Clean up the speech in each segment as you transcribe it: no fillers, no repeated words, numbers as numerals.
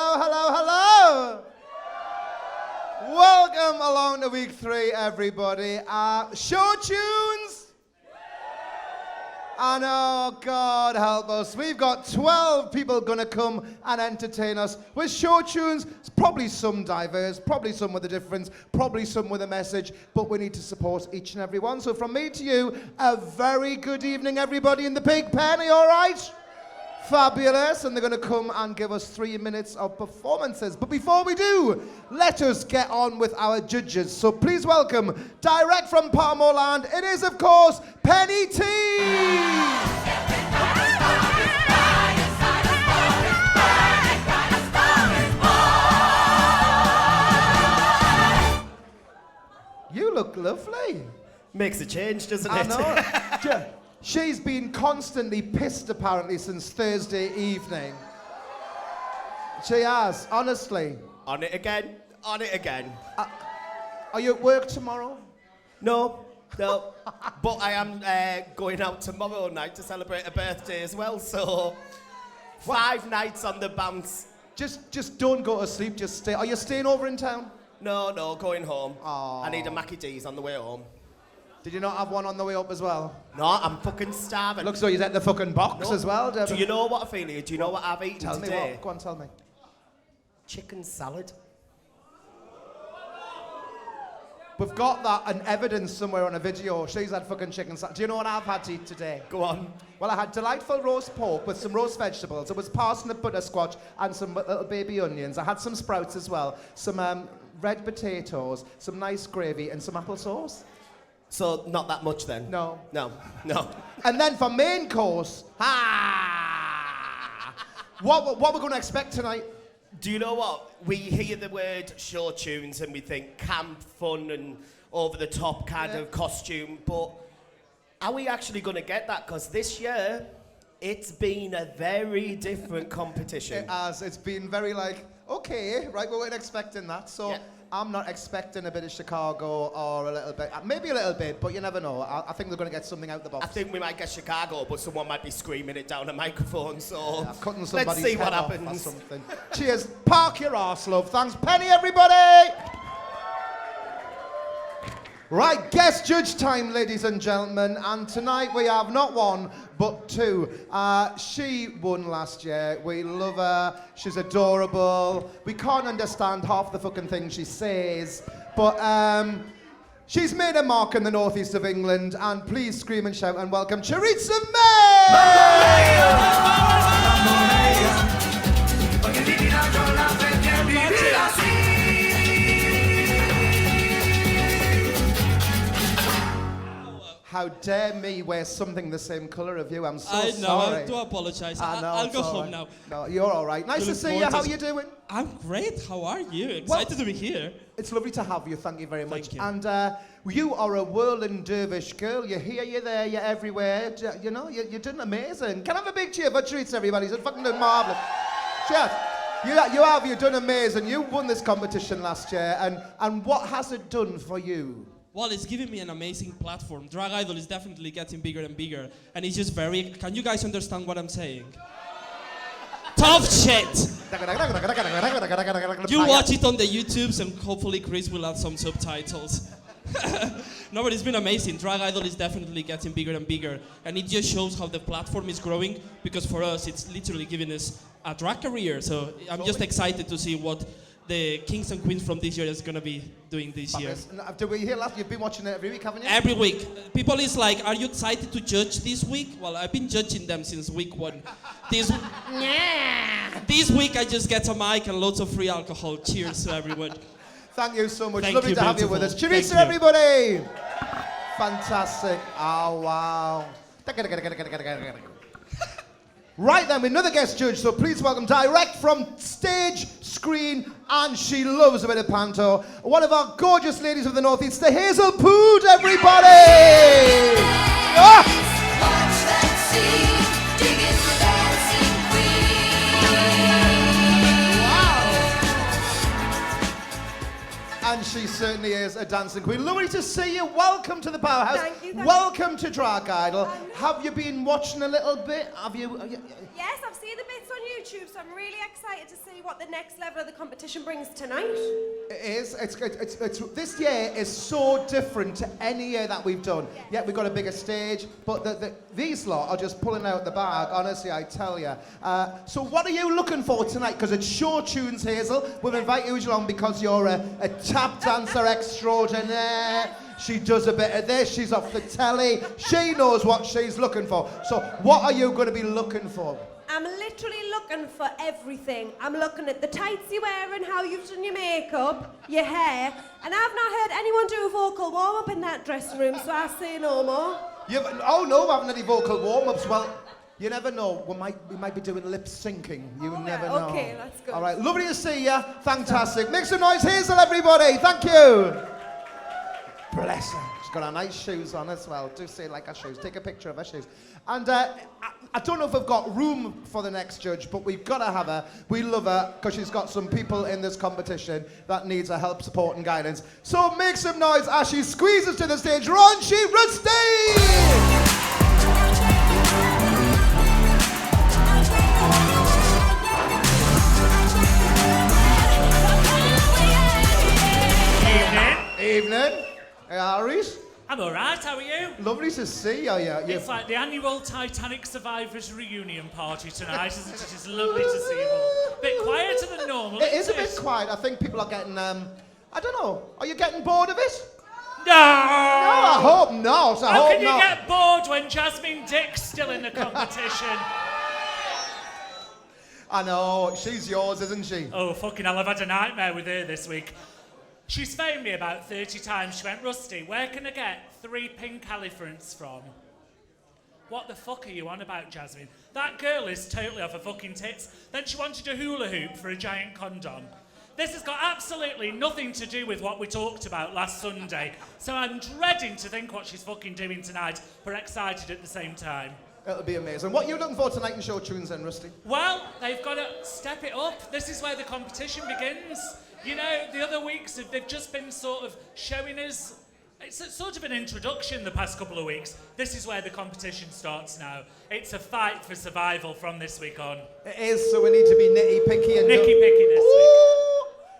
hello. Welcome along to week 3, everybody. Show tunes. And oh, God help us. We've got 12 people going to come and entertain us with show tunes. Probably some diverse, probably some with a difference, probably some with a message, but we need to support each and every one. So from me to you, a very good evening, everybody in the Pig Pen. Are you all right? Fabulous. And they're going to come and give us 3 minutes of performances. But before we do, let us get on with our judges. So please welcome, direct from Palmerland, it is, of course, Penny T. You look lovely. Makes a change, doesn't it? I know. She's been constantly pissed, apparently, since Thursday evening. She has, honestly. On it again. Are you at work tomorrow? No. But I am going out tomorrow night to celebrate a birthday as well, so 5 nights on the bounce. Just don't go to sleep, just stay. Are you staying over in town? No, going home. Aww. I need a Mackie D's on the way home. Did you not have one on the way up as well? No, I'm fucking starving. Looks like you ate the fucking box as well, Devin. Do you know what I feel here? Do you know what I've eaten today? Tell me what. Go on, tell me. Chicken salad. We've got that in evidence somewhere on a video. She's had fucking chicken salad. Do you know what I've had to eat today? Go on. Well, I had delightful roast pork with some roast vegetables. It was parsnip, butterscotch, and some little baby onions. I had some sprouts as well, some red potatoes, some nice gravy, and some applesauce. So, not that much then? No. And then for main course, what we're going to expect tonight? Do you know what? We hear the word show tunes and we think camp, fun, and over-the-top kind of costume, but are we actually going to get that? Because this year, it's been a very different competition. It has. It's been very okay, right, we weren't expecting that, so... Yeah. I'm not expecting a bit of Chicago or a little bit, maybe a little bit, but you never know. I think they're going to get something out the box. I think we might get Chicago, but someone might be screaming it down a microphone, so cutting let's see what happens. Or something. Cheers. Park your arse, love. Thanks, Penny, everybody. Right, guest judge time, ladies and gentlemen, and tonight we have not one, but 2. She won last year. We love her. She's adorable. We can't understand half the fucking things she says, but she's made a mark in the northeast of England, and please scream and shout and welcome Teresa May! How dare me wear something the same colour of you? I'm so sorry. I know, I do apologise. I'll go home now. No, you're all right. Nice to see you. How are you doing? I'm great. How are you? Excited to be here. It's lovely to have you. Thank you very much. Thank you. And you are a whirling dervish girl. You're here, you're there, you're everywhere. You know, you're doing amazing. Can I have a big cheer for Treats, everybody? You're fucking doing marvellous. Cheers. You've done amazing. You won this competition last year. And what has it done for you? Well, it's given me an amazing platform. Drag Idol is definitely getting bigger and bigger. And it's just very... Can you guys understand what I'm saying? Tough shit! You watch it on the YouTubes and hopefully Chris will add some subtitles. No, but it's been amazing. Drag Idol is definitely getting bigger and bigger. And it just shows how the platform is growing, because for us, it's literally giving us a drag career. So I'm just excited to see what the kings and queens from this year is going to be doing this year. Did we hear last? You've been watching it every week, haven't you? Every week. People is like, are you excited to judge this week? Well, I've been judging them since week 1. This week I just get a mic and loads of free alcohol. Cheers to everyone. Thank you so much. Thank Lovely you, to have you with us. Cheers to everybody. Fantastic. Oh, wow. Right then, with another guest judge, so please welcome, direct from stage, screen, and she loves a bit of panto, one of our gorgeous ladies of the Northeast, the Hazel Pood, everybody! Ah! Watch that scene, dig in the dancing queen. Wow! And she certainly certainly is a dancing queen. Lovely to see you. Welcome to the Powerhouse. Thank you. Welcome to Drag Idol. Have you been watching a little bit? Have you? Yes, I've seen the bits on YouTube, so I'm really excited to see what the next level of the competition brings tonight. It is. It's this year is so different to any year that we've done. Yeah, we've got a bigger stage, but these lot are just pulling out the bag. Honestly, I tell you. So what are you looking for tonight? Because it's Show Tunes, Hazel. We'll invite you along because you're a tap dancer extraordinaire. She does a bit of this. She's off the telly. She knows what she's looking for. So what are you going to be looking for? I'm literally looking for everything. I'm looking at the tights you wear and how you've done your makeup, your hair, and I've not heard anyone do a vocal warm-up in that dressing room, so I say no more. Oh no, we haven't any vocal warm-ups. Well, you never know. We might be doing lip syncing. You never know. Okay, that's good. All right, lovely to see you. Fantastic. Make some noise, Hazel, everybody. Thank you. Bless her. She's got her nice shoes on as well. Do say like her shoes. Take a picture of her shoes. And I don't know if we've got room for the next judge, but we've got to have her. We love her because she's got some people in this competition that needs her help, support, and guidance. So make some noise as she squeezes to the stage. Raunchy Rusty! Evening. Hey, Harris. I'm alright, how are you? Lovely to see you. It's like the annual Titanic Survivors reunion party tonight, isn't it? It's lovely to see you all. A bit quieter than normal. It is a bit quiet. I think people are getting, I don't know. Are you getting bored of it? No! No, I hope not. How can you get bored when Jasmine Dick's still in the competition? I know. She's yours, isn't she? Oh, fucking hell, I've had a nightmare with her this week. She's phoned me about 30 times. She went, Rusty, where can I get 3 pink elephants from? What the fuck are you on about, Jasmine? That girl is totally off her fucking tits. Then she wanted a hula hoop for a giant condom. This has got absolutely nothing to do with what we talked about last Sunday. So I'm dreading to think what she's fucking doing tonight, but excited at the same time. It'll be amazing. What are you looking for tonight in Show Tunes then, Rusty? Well, they've got to step it up. This is where the competition begins. You know, the other weeks, they've just been sort of showing us, it's sort of an introduction the past couple of weeks. This is where the competition starts now. It's a fight for survival from this week on. It is, so we need to be nitty-picky. And Nitty-picky this week.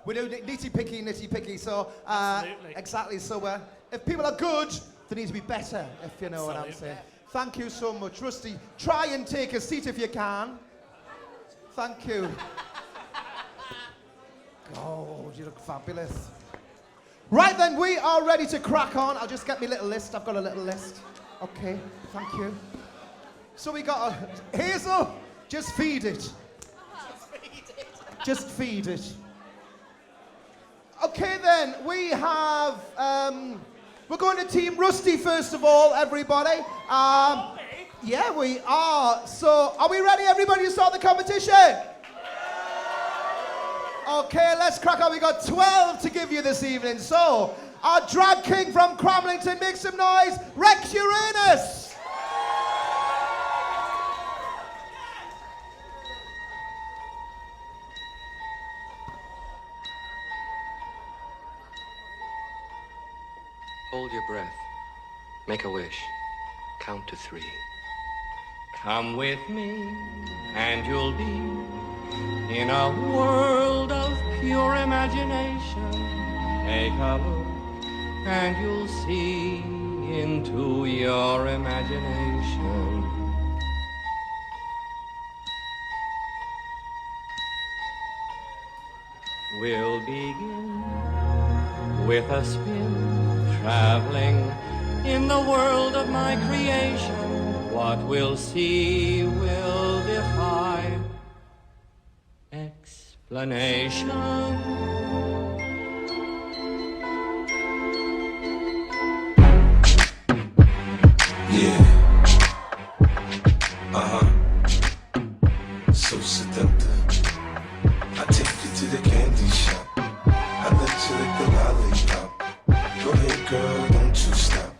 We do nitty-picky, so... Absolutely. Exactly, so if people are good, they need to be better, if you know what I'm saying. Thank you so much. Rusty, try and take a seat if you can. Thank you. Oh, you look fabulous. Right then, we are ready to crack on. I'll just get my little list. I've got a little list. Okay, thank you. So we got Hazel, just feed it. Just feed it. Okay then, we have, we're going to Team Rusty first of all, everybody. Yeah, we are. So, are we ready, everybody, to start the competition? Okay, let's crack on. We got 12 to give you this evening. So, our drag king from Cramlington, make some noise, Rex Uranus. Hold your breath. Make a wish. Count to 3. Come with me, and you'll be in a world of pure imagination. Take a look, and you'll see into your imagination. We'll begin with a spin, traveling in the world of my creation. What we'll see will defy explanation. Yeah. So seductive. I take you to the candy shop. I let you lick the lollipop. Go ahead, girl, don't you stop.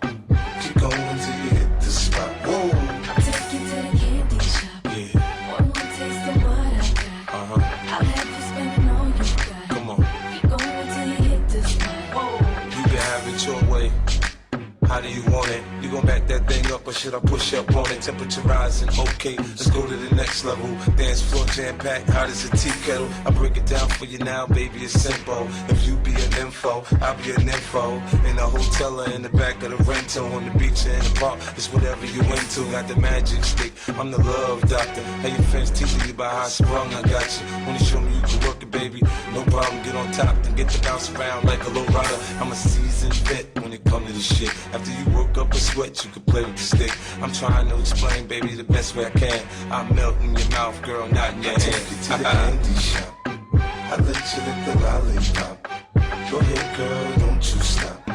Keep going till you hit the spot. Whoa. I'll take you to the candy shop. Yeah. One more taste of what I got. I'll have you spending all you got. Come on. Keep going till you hit the spot. Whoa. Or should I push up on it, temperature rising? Okay, let's go to the next level. Dance floor jam-packed, hot as a tea kettle. I break it down for you now, baby, it's simple. If you be an info, I'll be an info. In a hotel or in the back of the rental, on the beach or in the park, it's whatever you into. Got the magic stick, I'm the love doctor. How your friends teaching you about how I sprung, I got you. Wanna show me you can work it, baby? No problem, get on top and get to bounce around like a low rider. I'm a seasoned vet when it comes to this shit. After you work up a sweat, you can play with the stick. I'm trying to explain, baby, the best way I can. I melt in your mouth, girl, not in your hand. Take you to the candy shop. I let you lick the lollipop. Go ahead, girl, don't you stop.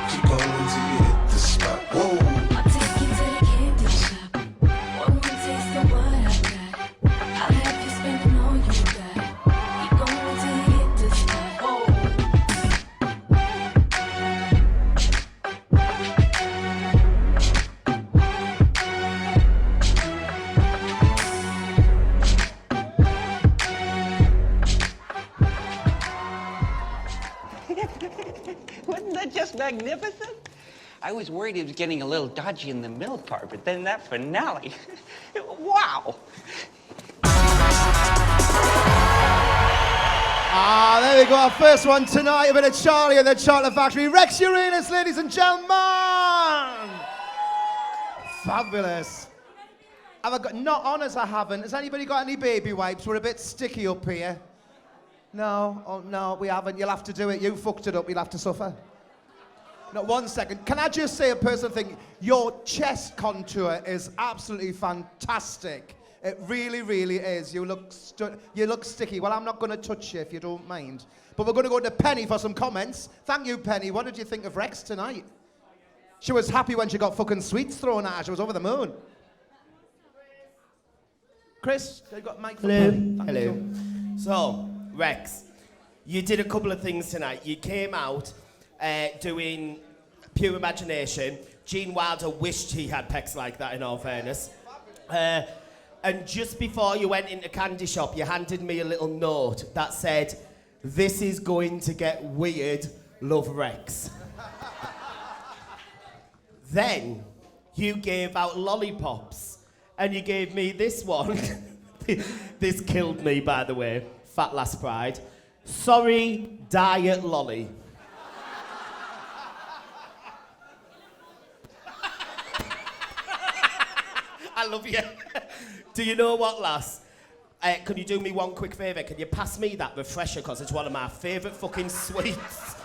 Keep going till you hit the spot. Whoa. I'll take you to the candy shop. One more taste of what I got. I'll have you spending all you got. Keep going till you hit the spot. Whoa. Wasn't that just magnificent? I was worried it was getting a little dodgy in the middle part, but then that finale, wow. Ah, there we go, our first one tonight. A bit of Charlie and the Chocolate Factory. Rex Uranus, ladies and gentlemen. Fabulous. Have I got, not honest, I haven't. Has anybody got any baby wipes? We're a bit sticky up here. No, oh no, we haven't. You'll have to do it. You fucked it up. You'll have to suffer. No, 1 second. Can I just say a personal thing? Your chest contour is absolutely fantastic. It really, really is. You look sticky. Well, I'm not going to touch you if you don't mind. But we're going to go to Penny for some comments. Thank you, Penny. What did you think of Rex tonight? She was happy when she got fucking sweets thrown at her. She was over the moon. Chris, you got mic for Penny. Thank Hello. you. So, Rex, you did a couple of things tonight. You came out doing Pure Imagination. Gene Wilder wished he had pecs like that, in all fairness. And just before you went into Candy Shop, you handed me a little note that said, "This is going to get weird, love Rex." Then you gave out lollipops, and you gave me this one. This killed me, by the way. Fat Lass Pride. Sorry, diet lolly. I love you. Do you know what, lass? Can you do me one quick favour? Can you pass me that refresher, because it's one of my favourite fucking sweets.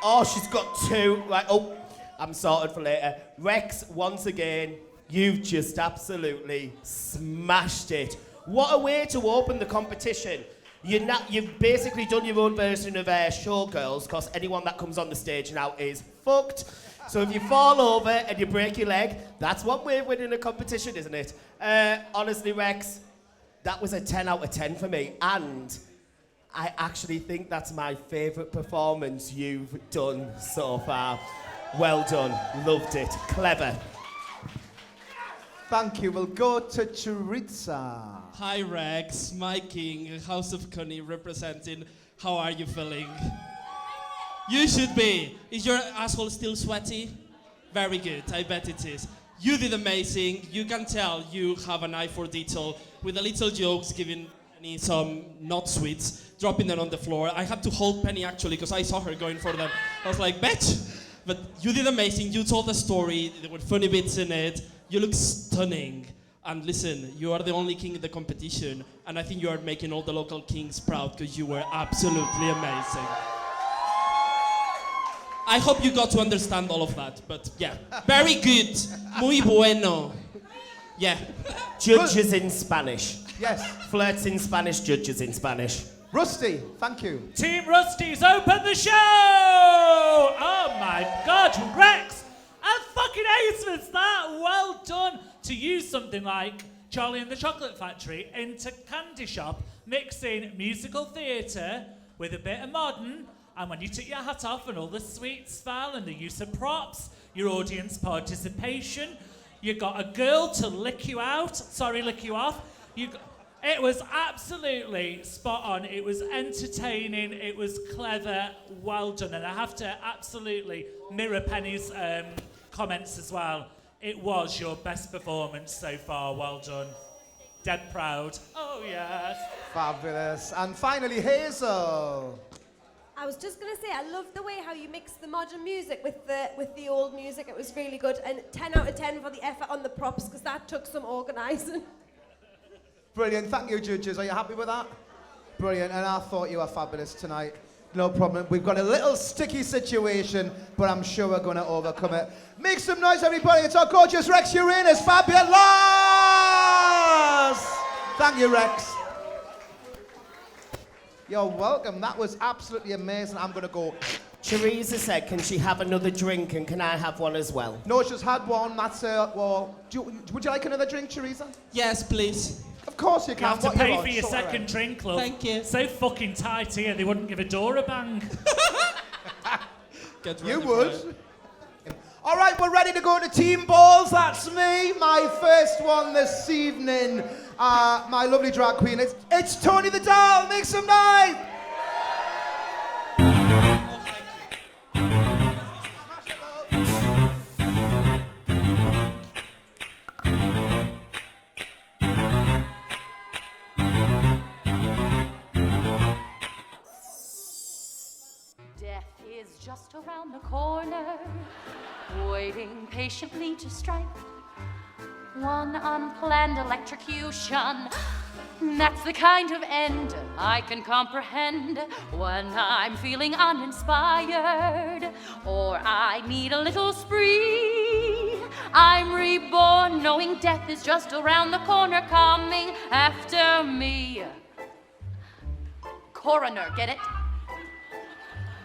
Oh, she's got two. Right, oh, I'm sorted for later. Rex, once again, you've just absolutely smashed it. What a way to open the competition. You've basically done your own version of Showgirls, because anyone that comes on the stage now is fucked. So if you fall over and you break your leg, that's one way of winning a competition, isn't it? Honestly, Rex, that was a 10 out of 10 for me. And I actually think that's my favourite performance you've done so far. Well done. Loved it. Clever. Thank you. We'll go to Choriza. Hi Rex, my king, House of Connie representing. How are you feeling? You should be. Is your asshole still sweaty? Very good, I bet it is. You did amazing. You can tell you have an eye for detail with the little jokes, giving Penny some not sweets, dropping them on the floor. I had to hold Penny actually because I saw her going for them. I was like, bitch! But you did amazing. You told the story. There were funny bits in it. You look stunning. And listen, you are the only king in the competition. And I think you are making all the local kings proud because you were absolutely amazing. I hope you got to understand all of that, but yeah. Very good. Muy bueno. Yeah. Judges in Spanish. Yes. Flirts in Spanish, judges in Spanish. Rusty, thank you. Team Rusty's open the show! Oh my God, Rex! And fucking ace was that! Well done to use something like Charlie and the Chocolate Factory into Candy Shop, mixing musical theatre with a bit of modern, and when you took your hat off and all the sweets fell and the use of props, your audience participation, you got a girl to lick you off. It was absolutely spot on. It was entertaining. It was clever. Well done. And I have to absolutely mirror Penny's comments as well. It was your best performance so far. Well done. Dead proud. Oh, yes. Fabulous. And finally, Hazel. I was just going to say, I love the way how you mix the modern music with the old music. It was really good. And 10 out of 10 for the effort on the props, because that took some organising. Brilliant. Thank you, judges. Are you happy with that? Brilliant. And I thought you were fabulous tonight. No problem. We've got a little sticky situation, but I'm sure we're going to overcome it. Make some noise, everybody. It's our gorgeous Rex Uranus. Fabulous! Thank you, Rex. You're welcome. That was absolutely amazing. I'm going to go. Teresa said, can she have another drink and can I have one as well? No, she's had one. That's well. Would you like another drink, Teresa? Yes, please. Of course you You can. have to What pay want? for your Sort it second out. drink, love. Thank you. So fucking tight here, they wouldn't give a door a bang. Get You ready for would. it. All right, we're ready to go to team balls. That's me, my first one this evening. My lovely drag queen. It's Tony the Doll. Make some noise. Death is just around the corner, waiting patiently to strike. One unplanned electrocution, that's the kind of end I can comprehend when I'm feeling uninspired or I need a little spree. I'm reborn knowing death is just around the corner coming after me. Coroner, get it?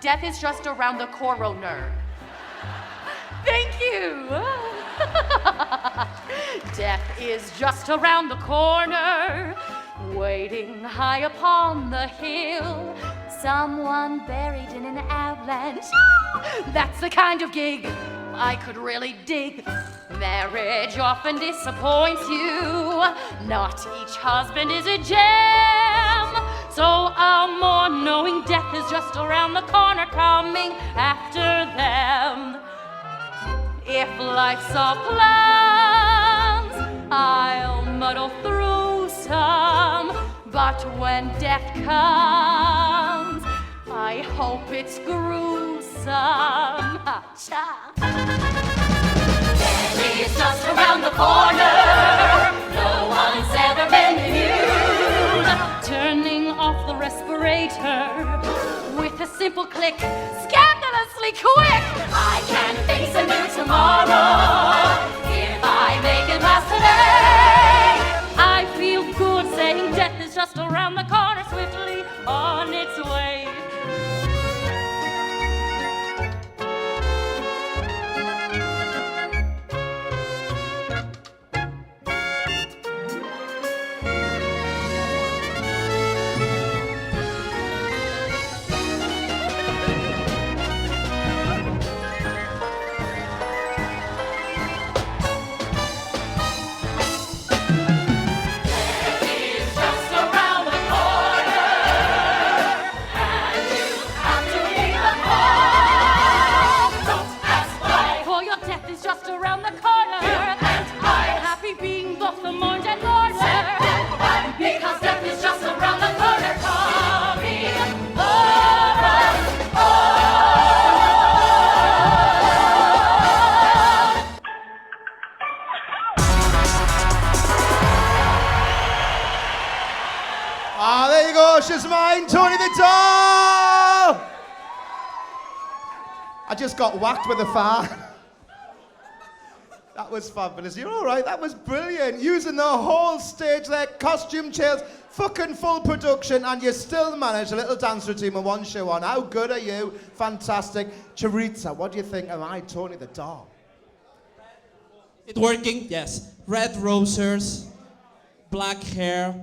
Death is just around the coroner. Thank you. Death is just around the corner, waiting high upon the hill. Someone buried in an avalanche. That's the kind of gig I could really dig. Marriage often disappoints you. Not each husband is a gem. So I'll mourn knowing death is just around the corner coming after them. If life's all plans, I'll muddle through some. But when death comes, I hope it's gruesome. Ha-cha. Death is just around the corner. No one's ever been immune. Turning off the respirator with a simple click, scandalously quick. I can face a new tomorrow if I make it past today. I feel good saying death is just around the corner, swiftly on its way. There you go, Jasmine, Tony the Doll! I just got whacked with a fan. That was fabulous. You're all right, that was brilliant. Using the whole stage there, costume chairs, fucking full production, and you still managed a little dance routine with one show on. How good are you? Fantastic. Teresa, what do you think of I, Tony the Doll? It working? Yes. Red roses, black hair.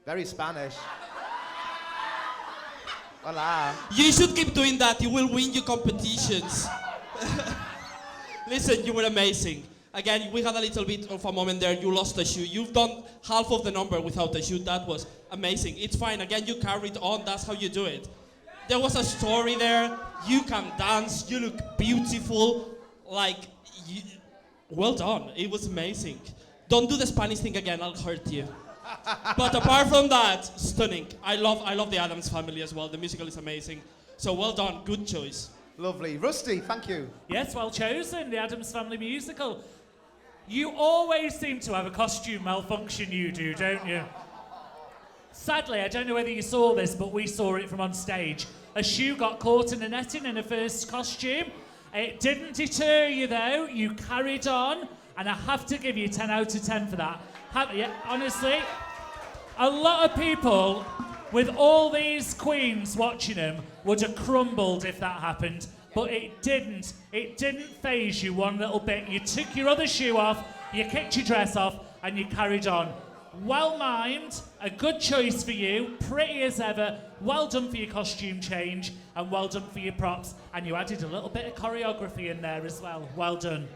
Very Spanish. Hola. You should keep doing that. You will win your competitions. Listen, you were amazing. Again, we had a little bit of a moment there. You lost a shoe. You've done half of the number without a shoe. That was amazing. It's fine. Again, you carried on. That's how you do it. There was a story there. You can dance. You look beautiful. Like, Well done. It was amazing. Don't do the Spanish thing again. I'll hurt you. But apart from that, stunning. I love the Addams Family as well. The musical is amazing. So well done. Good choice. Lovely. Rusty, thank you. Yes, well chosen, the Addams Family musical. You always seem to have a costume malfunction, you do, don't you? Sadly, I don't know whether you saw this, but we saw it from on stage. A shoe got caught in a netting in her first costume. It didn't deter you, though. You carried on, and I have to give you 10 out of 10 for that. Honestly, a lot of people, with all these queens watching them, would have crumbled if that happened, but it didn't. It didn't faze you one little bit. You took your other shoe off, you kicked your dress off, and you carried on. Well mimed, a good choice for you, pretty as ever, well done for your costume change, and well done for your props, and you added a little bit of choreography in there as well. Well done.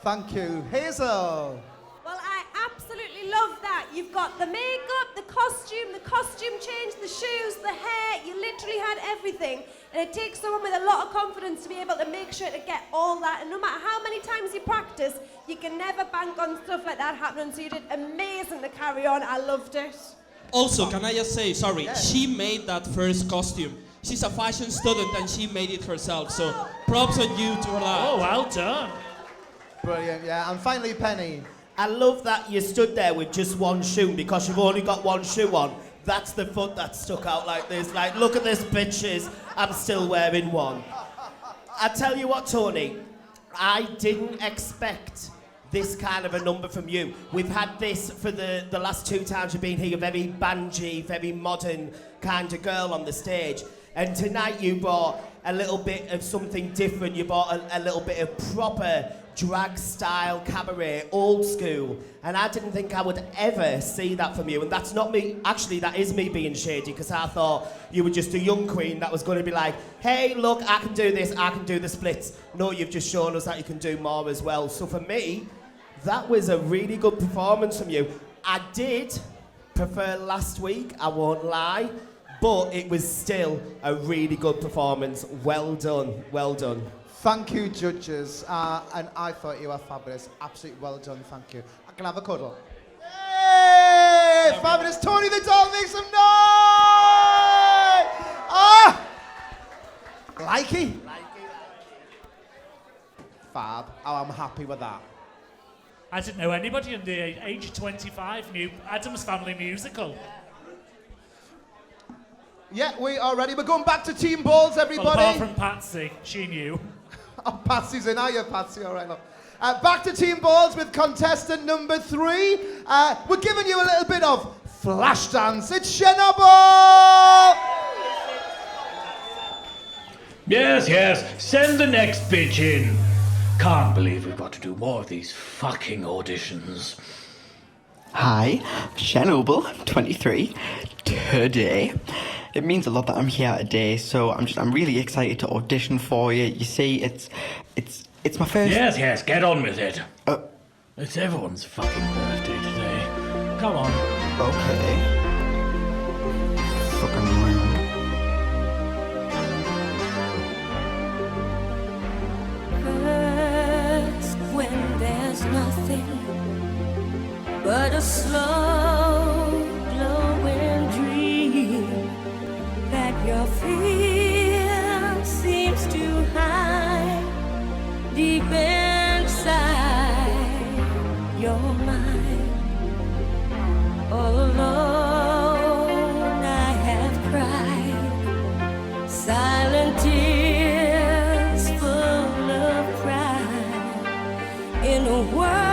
Thank you. Hazel. Well, I absolutely love that. You've got the makeup, the costume change, the shoes, the hair. You literally had everything. And it takes someone with a lot of confidence to be able to make sure to get all that. And no matter how many times you practice, you can never bank on stuff like that happening. So you did amazing to carry on. I loved it. Also, can I just say, sorry, she made that first costume. She's a fashion student and she made it herself. So props on you to that. Oh, well done. Brilliant, yeah. And finally, Penny. I love that you stood there with just one shoe because you've only got one shoe on. That's the foot that stuck out like this. Like, look at this, bitches. I'm still wearing one. I tell you what, Tony, I didn't expect this kind of a number from you. We've had this for the last 2 times you've been here, very banjy, very modern kind of girl on the stage. And tonight you brought a little bit of something different. You brought a little bit of proper drag style cabaret, old school, and I didn't think I would ever see that from you. And that's not me, actually that is me being shady, because I thought you were just a young queen that was going to be like, hey look, I can do this, I can do the splits. No, you've just shown us that you can do more as well. So for me, that was a really good performance from you. I did prefer last week, I won't lie, but it was still a really good performance. Well done, well done. Thank you, judges. And I thought you were fabulous. Absolutely well done, thank you. I can have a cuddle. Hey! Fabulous. Tony the Doll, make some noise! Ah! Likey? Fab. Oh, I'm happy with that. I didn't know anybody under the age of 25 knew Addams Family musical. Yeah, we are ready. We're going back to Team Balls, everybody. Well, apart from Patsy, she knew. Oh, Patsy's in. Are you, Patsy? All right, look. Back to Team Balls with contestant number 3. We're giving you a little bit of flash dance. It's Jenna Ball! Yes, yes. Send the next bitch in. Can't believe we've got to do more of these fucking auditions. Hi, Jenna Ball, 23, today. It means a lot that I'm here today, so I'm really excited to audition for you. You see, it's my first... Yes, yes, get on with it. It's everyone's fucking birthday today. Come on. Okay. Fucking rude. First, when there's nothing but a slow glowing dream that your fear seems to hide deep inside your mind. All alone I have cried silent tears full of pride in a world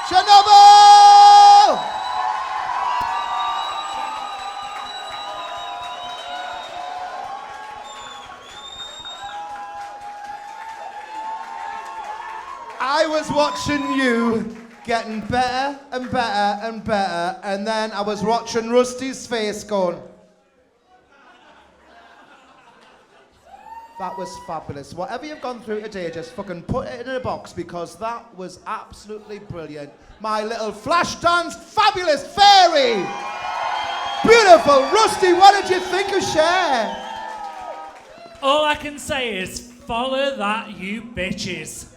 Jenna Ball! I was watching you getting better and better and better, and then I was watching Rusty's face going, that was fabulous. Whatever you've gone through today, just fucking put it in a box because that was absolutely brilliant. My little flash dance, fabulous fairy! Beautiful. Rusty, what did you think of Cher? All I can say is follow that, you bitches.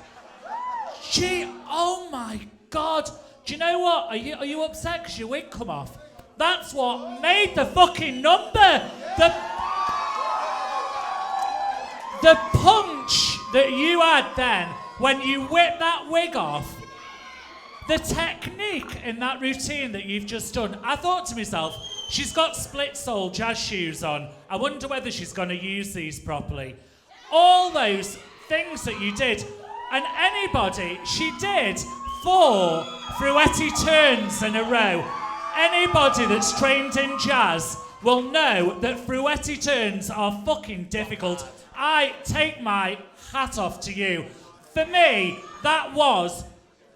Gee, oh my God. Do you know what? Are you upset because your wig come off? That's what made the fucking number. The punch that you had then when you whipped that wig off, the technique in that routine that you've just done, I thought to myself, she's got split-sole jazz shoes on. I wonder whether she's going to use these properly. All those things that you did, and anybody, she did 4 fruetti turns in a row. Anybody that's trained in jazz will know that fruetti turns are fucking difficult. I take my hat off to you. For me, that was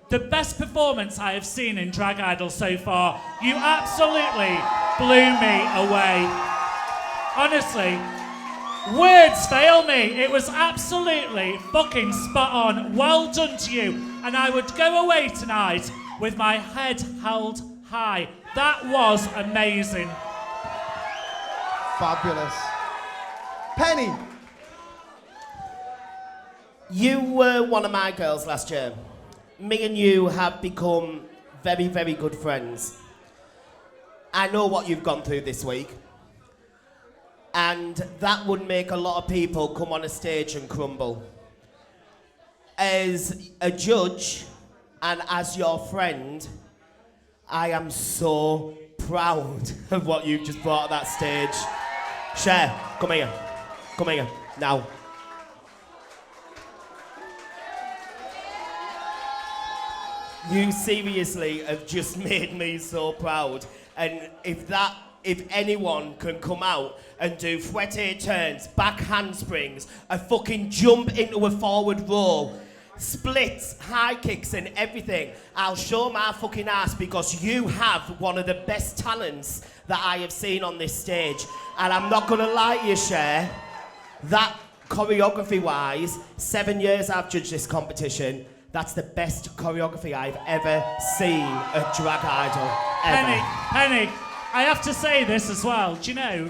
the best performance I have seen in Drag Idol so far. You absolutely blew me away. Honestly, words fail me. It was absolutely fucking spot on. Well done to you. And I would go away tonight with my head held high. That was amazing. Fabulous. Penny. You were one of my girls last year. Me and you have become very, very good friends. I know what you've gone through this week. And that would make a lot of people come on a stage and crumble. As a judge and as your friend, I am so proud of what you've just brought to that stage. Cher, come here. Come here, now. You seriously have just made me so proud. And if anyone can come out and do fouette turns, back handsprings, a fucking jump into a forward roll, splits, high kicks and everything, I'll show my fucking ass because you have one of the best talents that I have seen on this stage. And I'm not gonna lie to you, Cher, that choreography-wise, 7 years I've judged this competition, that's the best choreography I've ever seen at Drag Idol, ever. Penny, I have to say this as well. Do you know,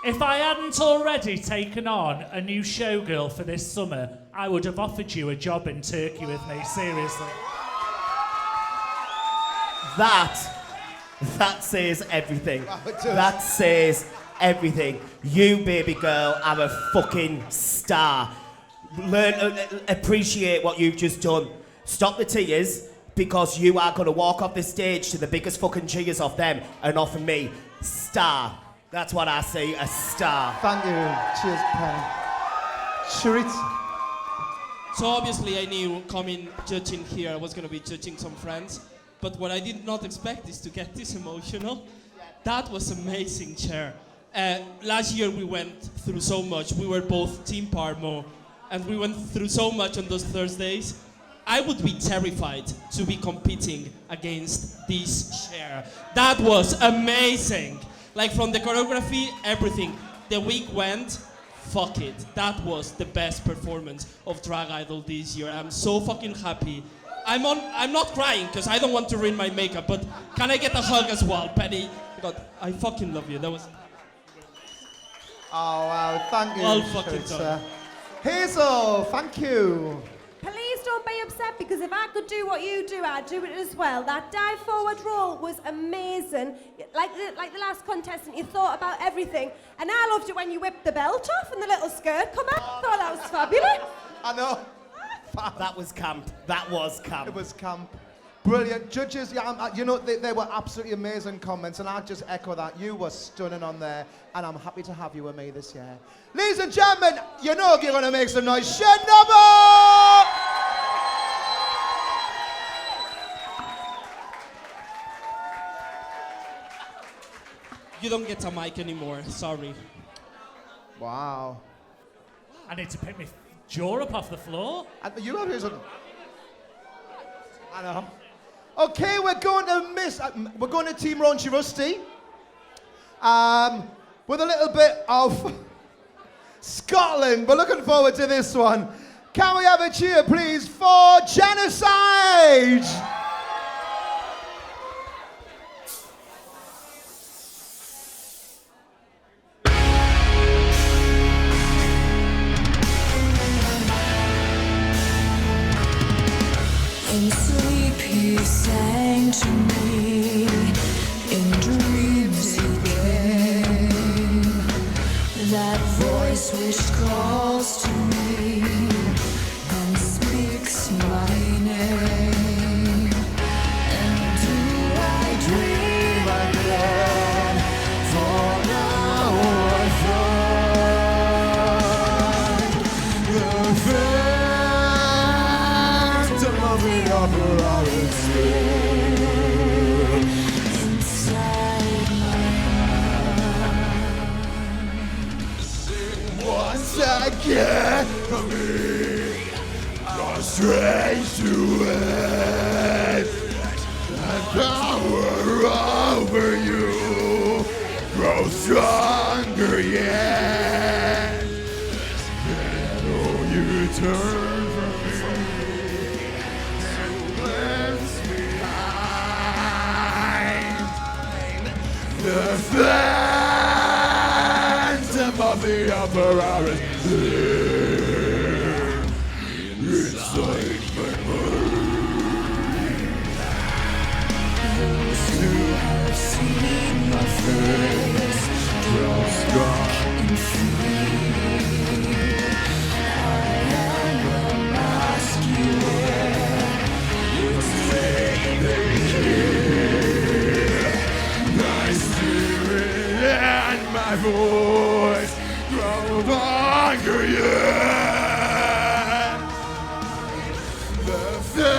if I hadn't already taken on a new showgirl for this summer, I would have offered you a job in Turkey with me, seriously. That says everything. That says everything. You, baby girl, are a fucking star. Learn, appreciate what you've just done. Stop the tears, because you are going to walk off the stage to the biggest fucking cheers off them and offer me star. That's what I see, a star. Thank you. Cheers, Penny. Charit. So obviously I knew coming judging here I was going to be judging some friends, but what I did not expect is to get this emotional. That was amazing, Cher. Last year we went through so much. We were both Team Parmo, and we went through so much on those Thursdays. I would be terrified to be competing against this Cher. That was amazing. Like from the choreography, everything. The week went, fuck it. That was the best performance of Drag Idol this year. I'm so fucking happy. I'm not crying because I don't want to ruin my makeup, but can I get a hug as well, Penny? God, I fucking love you. That was... Oh, wow, thank you. Well fucking done. Hazel, thank you. Please don't be upset, because if I could do what you do, I'd do it as well. That dive forward roll was amazing. Like the last contestant, you thought about everything. And I loved it when you whipped the belt off and the little skirt come out. I thought that was fabulous. I know. That was camp. That was camp. It was camp. Brilliant. Judges, yeah, you know, they were absolutely amazing comments, and I'd just echo that. You were stunning on there, and I'm happy to have you with me this year. Ladies and gentlemen, you know you're going to make some noise. Jenna Ball! you don't get a mic anymore. Sorry. Wow. I need to pick my jaw up off the floor. And you have yours on. I know. Okay, we're going to Team Raunchy Rusty. With a little bit of Scotland. We're looking forward to this one. Can we have a cheer, please, for Genocide? In sleep he sang to me, in dreams he came, that voice which calls to me and speaks my name. And do I dream again, for now I find the phantom of the opera is still inside my mind. Once again for me, no strange to it. And power over you grows stronger yet. And oh, you turn from me and left behind the phantom of the opera is there inside my mind. Those who have seen your face draw strong and free. I am the mask you wear. You say They hear my spirit and my voice grow longer yet. The phantom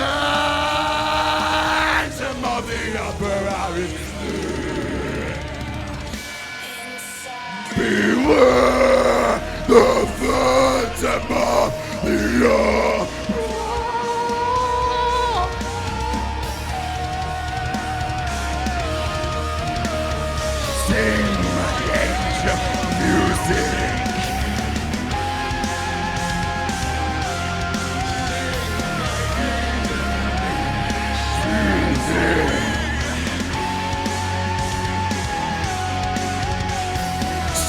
of the opera is there. Beware the phantom of the opera. Sing my angel music.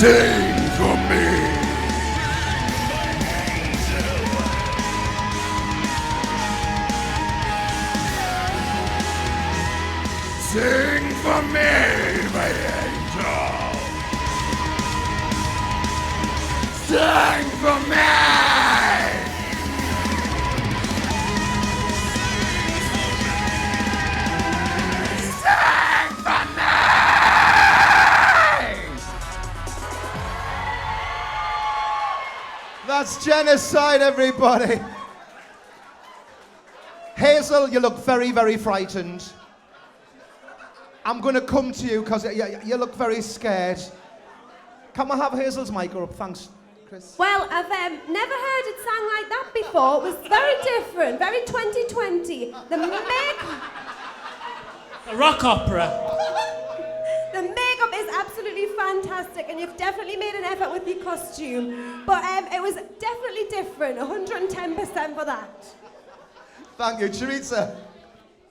Sing for me. Sing for me, my angel. Sing for me. Sing for me. That's Genocide, everybody. Hazel, you look very, very frightened. I'm going to come to you because you look very scared. Can we have Hazel's mic up? Thanks, Chris. Well, I've never heard it sung like that before. It was very different, very 2020. The A rock opera. makeup is absolutely fantastic, and you've definitely made an effort with your costume. But it was definitely different, 110% for that. Thank you, Teresa.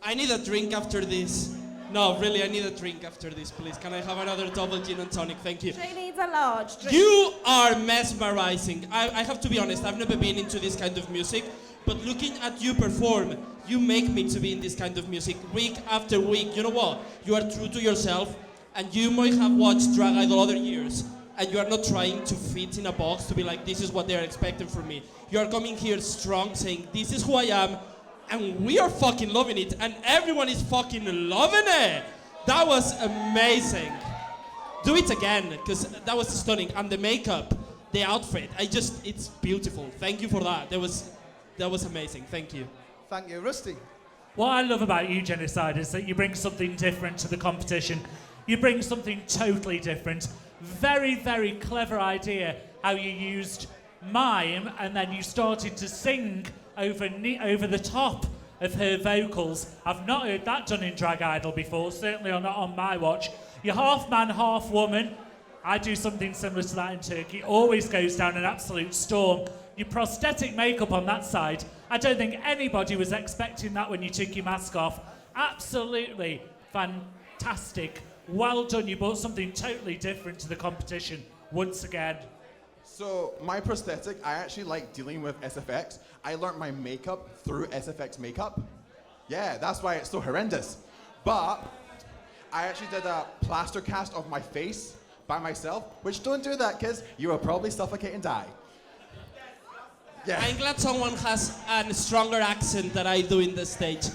I need a drink after this. No, really, I need a drink after this, please. Can I have another double gin and tonic? Thank you. She needs a large drink. You are mesmerizing. I have to be honest, I've never been into this kind of music, but looking at you perform, you make me to be in this kind of music week after week. You know what? You are true to yourself, and you might have watched Drag Idol other years, and you are not trying to fit in a box to be like, this is what they're expecting from me. You are coming here strong, saying, this is who I am, and we are fucking loving it, and everyone is fucking loving it. That was amazing. Do it again, because that was stunning. And the makeup, the outfit, it's beautiful. Thank you for that. That was amazing. Thank you. Thank you, Rusty. What I love about you, Genocide, is that you bring something different to the competition. You bring something totally different. Very, very clever idea how you used mime and then you started to sing over the top of her vocals. I've not heard that done in Drag Idol before, certainly not on my watch. You're half man, half woman. I do something similar to that in Turkey. Always goes down an absolute storm. Your prosthetic makeup on that side, I don't think anybody was expecting that when you took your mask off. Absolutely fantastic. Well done, you brought something totally different to the competition once again. So my prosthetic, I actually like dealing with SFX. I learned my makeup through SFX makeup. Yeah, that's why it's so horrendous. But I actually did a plaster cast of my face by myself, which don't do that, kids. You will probably suffocate and die. Yeah. I'm glad someone has a stronger accent than I do in the stage.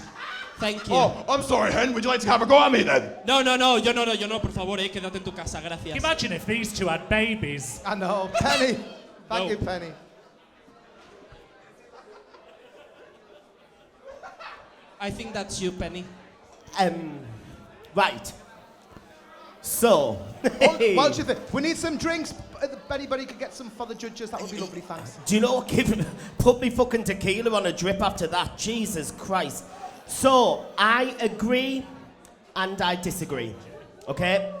Thank you. Oh, I'm sorry, Hen. Would you like to have a go at me then? No, yo no, por favor, quédate en tu casa, gracias. Imagine if these two had babies. I know. Penny. Thank you, Penny. I think that's you, Penny. Right. So. What do you think? We need some drinks. If anybody could get some for the judges, that would be lovely, thanks. Do you know what? Put me fucking tequila on a drip after that. Jesus Christ. So, I agree and I disagree. Okay?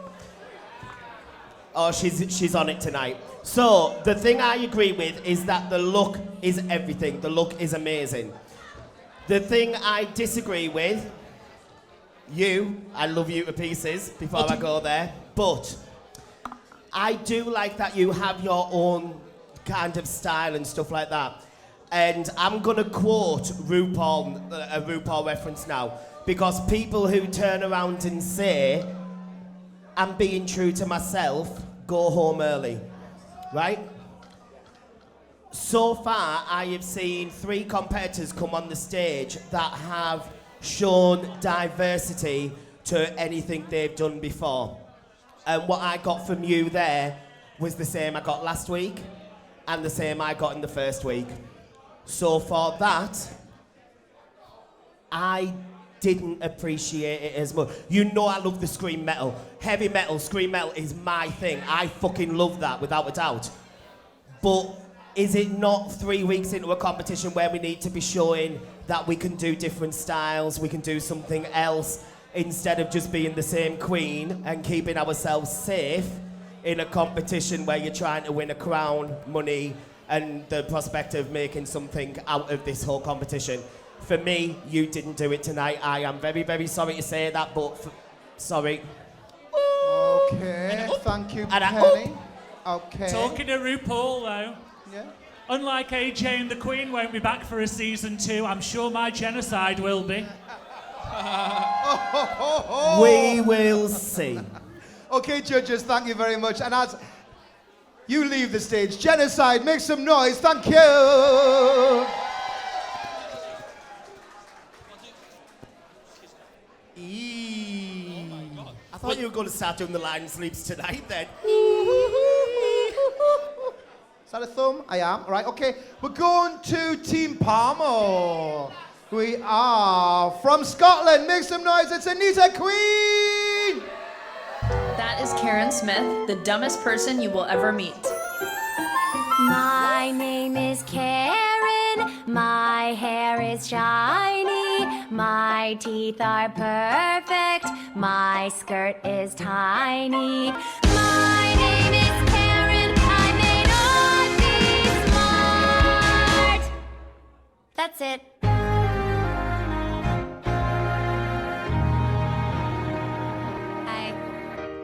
Oh, she's on it tonight. So, the thing I agree with is that the look is everything. The look is amazing. The thing I disagree with, I love you to pieces before I go there, but I do like that you have your own kind of style and stuff like that. And I'm gonna quote RuPaul, a RuPaul reference now, because people who turn around and say, I'm being true to myself, go home early, right? So far, I have seen 3 competitors come on the stage that have shown diversity to anything they've done before. And what I got from you there was the same I got last week and the same I got in the first week. So for that, I didn't appreciate it as much. You know I love the scream metal. Heavy metal, scream metal is my thing. I fucking love that without a doubt. But is it not 3 weeks into a competition where we need to be showing that we can do different styles, we can do something else, instead of just being the same queen and keeping ourselves safe in a competition where you're trying to win a crown, money, and the prospect of making something out of this whole competition? For me, you didn't do it tonight. I am very, very sorry to say that, but sorry. Okay, thank you, Penny. Okay. Talking to RuPaul, though. Yeah. Unlike AJ and the Queen won't be back for a season 2, I'm sure my Genocide will be. We will see. Okay, judges, thank you very much. And as you leave the stage, Genocide, make some noise. Thank you. I thought you were going to start doing the lion sleeps tonight then. Is that a thumb? I am. All right, okay. We're going to Team Palmo. We are from Scotland. Make some noise. It's Anita Queen. That is Karen Smith, the dumbest person you will ever meet. My name is Karen, my hair is shiny, my teeth are perfect, my skirt is tiny. My name is Karen, I may not be smart. That's it.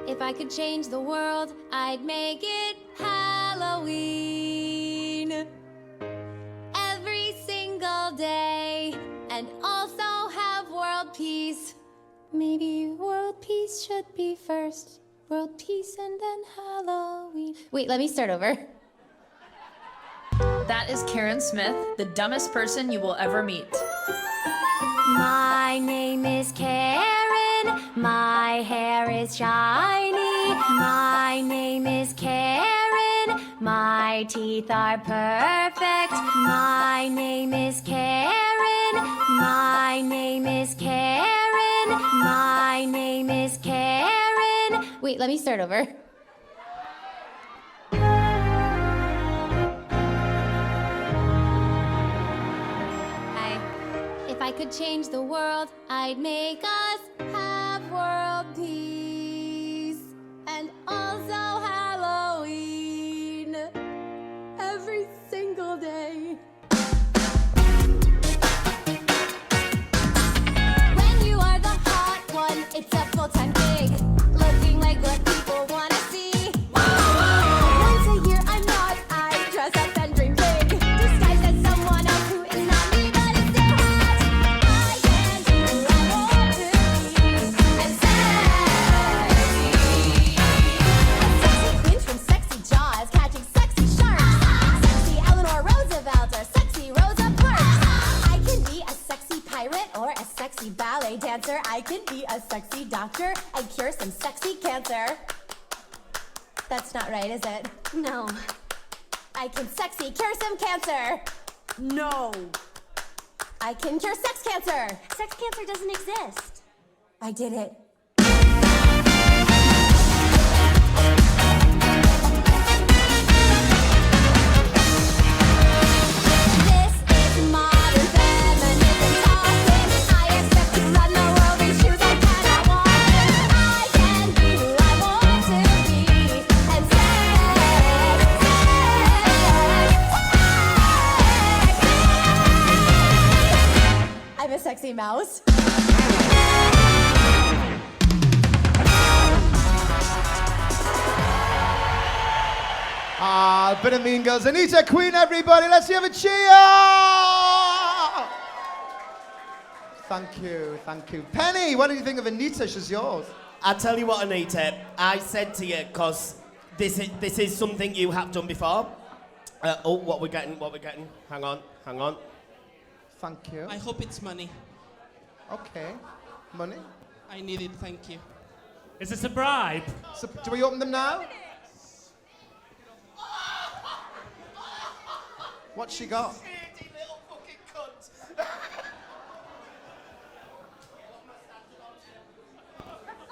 If I could change the world, I'd make it Halloween every single day, and also have world peace. Maybe world peace should be first. World peace and then Halloween. Wait, let me start over. That is Karen Smith, the dumbest person you will ever meet. My name is Karen, my hair is shiny. My name is Karen, my teeth are perfect. My name is Karen, my name is Karen. My name is Karen, Wait, let me start over. If I could change the world, I'd make us have world peace and also Halloween every single day. When you are the hot one, it's a full-time gig, looking like what people want to see. Once a year, I'm not. I dress up and dream big, disguised as someone else who is not me, but it's still hot. I can do what I want to be, and sexy. A sexy queen from sexy Jaws, catching sexy sharks. Sexy Eleanor Roosevelt or sexy Rosa Parks. I can be a sexy pirate or a sexy ballet dancer. I can be a sexy doctor and cure some sexy cancer. That's not right, is it? No. I can sexy cure some cancer. No. I can cure sex cancer. Sex cancer doesn't exist. I did it. This is modern feminism talking. I expect to run the world in shoes I cannot walk in. I can be who I want to be, and I'm a sexy mouse. Ah, bit of Mean Girls. Anita Queen, everybody. Let's have a cheer. Thank you, thank you. Penny, what do you think of Anita? She's yours. I'll tell you what, Anita, I said to you, because this is something you have done before. What we're getting. Hang on. Thank you. I hope it's money. Okay. Money? I need it, thank you. Is this a bribe? So, do we open them now? What's she got?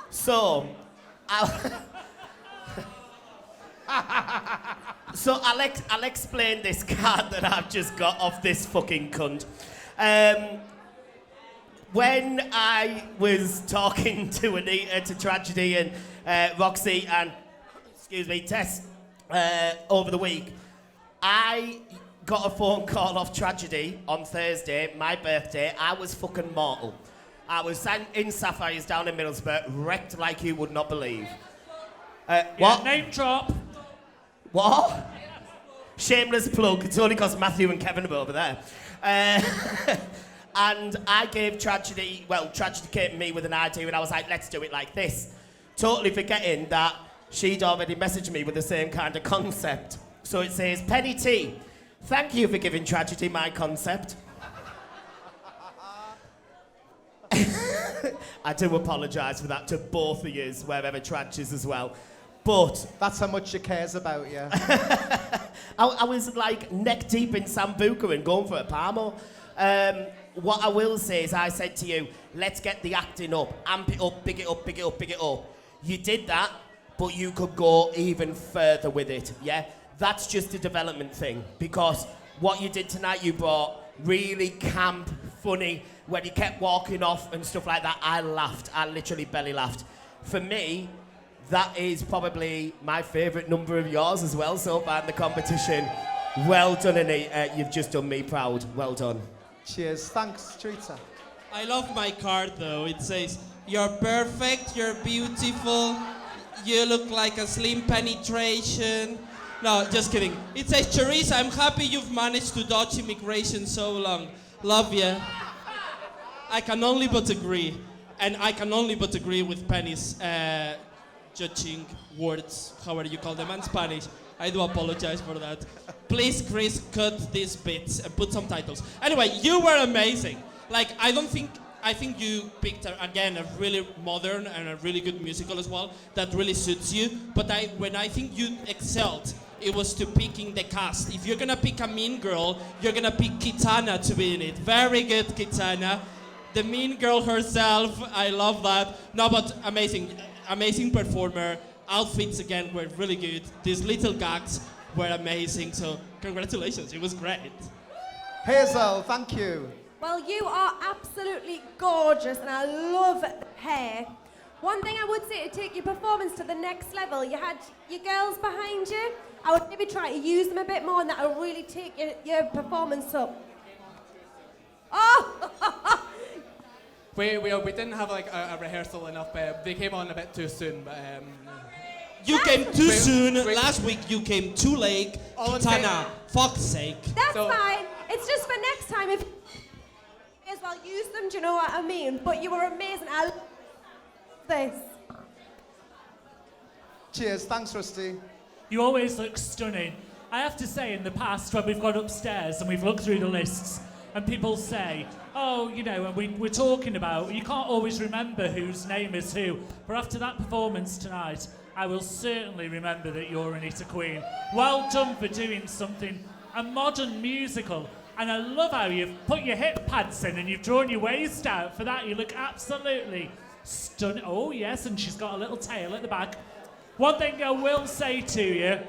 So, I'll explain this card that I've just got off this fucking cunt. When I was talking to Anita, to Tragedy, and Roxy, and Tess, over the week, I got a phone call off Tragedy on Thursday, my birthday. I was fucking mortal. I was in Sapphires down in Middlesbrough, wrecked like you would not believe. What? Name drop. What? Shameless plug. It's only because Matthew and Kevin are over there. And I gave Tragedy came to me with an idea, and I was like, let's do it like this. Totally forgetting that she'd already messaged me with the same kind of concept. So it says, Penny T, thank you for giving Tragedy my concept. I do apologise for that to both of yous, wherever Trag is as well. But that's how much she cares about you. I was like neck deep in Sambuca and going for a Palmo. What I will say is I said to you, let's get the acting up, amp it up, big it up, big it up, big it up. You did that, but you could go even further with it, yeah? That's just a development thing, because what you did tonight, you brought really camp, funny, when you kept walking off and stuff like that, I laughed. I literally belly laughed. For me, that is probably my favourite number of yours as well so far in the competition. Well done, Anita. You've just done me proud. Well done. Cheers. Thanks, Teresa. I love my card though. It says, you're perfect, you're beautiful, you look like a slim penetration. No, just kidding. It says, Teresa, I'm happy you've managed to dodge immigration so long. Love ya. I can only but agree. And I can only but agree with Penny's judging words, however you call them, in Spanish. I do apologize for that. Please, Chris, cut these bits and put some titles. Anyway, you were amazing. Like, I think you picked, again, a really modern and a really good musical as well that really suits you. But when I think you excelled, it was to picking the cast. If you're gonna pick a mean girl, you're gonna pick Kitana to be in it. Very good, Kitana. The mean girl herself, I love that. No, but amazing performer. outfits again were really good. These little gags were amazing. So congratulations, it was great. Hazel, thank you. Well, you are absolutely gorgeous, and I love the hair. One thing I would say to take your performance to the next level, you had your girls behind you. I would maybe try to use them a bit more, and that will really take your performance up. Oh! We didn't have like a rehearsal enough, but they came on a bit too soon. But you came too soon. Last week you came too late. Kitana, fuck's sake. That's fine. It's just for next time. If you may as well use them, do you know what I mean? But you were amazing. I love this. Cheers. Thanks, Rusty. You always look stunning. I have to say, in the past, when we've gone upstairs and we've looked through the lists, and people say, oh, you know, and we're talking about, you can't always remember whose name is who. But after that performance tonight, I will certainly remember that you're Anita Queen. Well done for doing something, a modern musical. And I love how you've put your hip pads in and you've drawn your waist out. For that, you look absolutely stunning. Oh, yes, and she's got a little tail at the back. One thing I will say to you,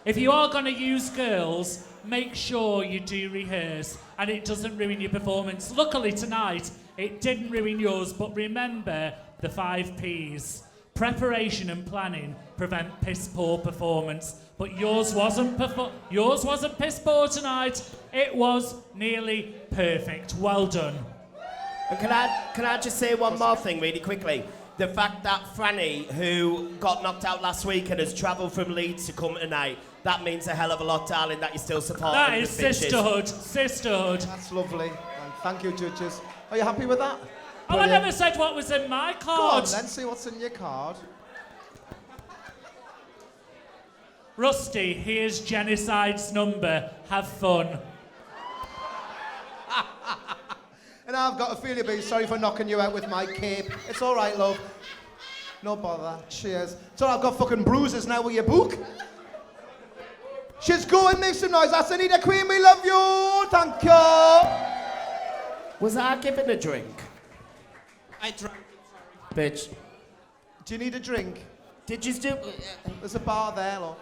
if you are going to use girls, make sure you do rehearse and it doesn't ruin your performance. Luckily tonight, it didn't ruin yours, but remember the 5 Ps. Preparation and planning prevent piss poor performance. But yours wasn't piss poor tonight. It was nearly perfect. Well done. And can I just say one more thing really quickly? The fact that Franny, who got knocked out last week and has travelled from Leeds to come tonight, that means a hell of a lot, darling, that you're still supporting That the is bitches. sisterhood. Sisterhood. That's lovely. And thank you, judges. Are you happy with that? Oh, I never said what was in my Go card. on, then see what's in your card. Rusty, here's Genocide's number. Have fun. And I've got a feeling you'll be sorry for knocking you out with my cape. It's all right, love. No bother. Cheers. So I've got fucking bruises now with your book. She's going, make some noise. That's Anita Queen, we love you. Thank you. Was I given a drink? I drank. Bitch. Do you need a drink? Did you do... There's a bar there, look.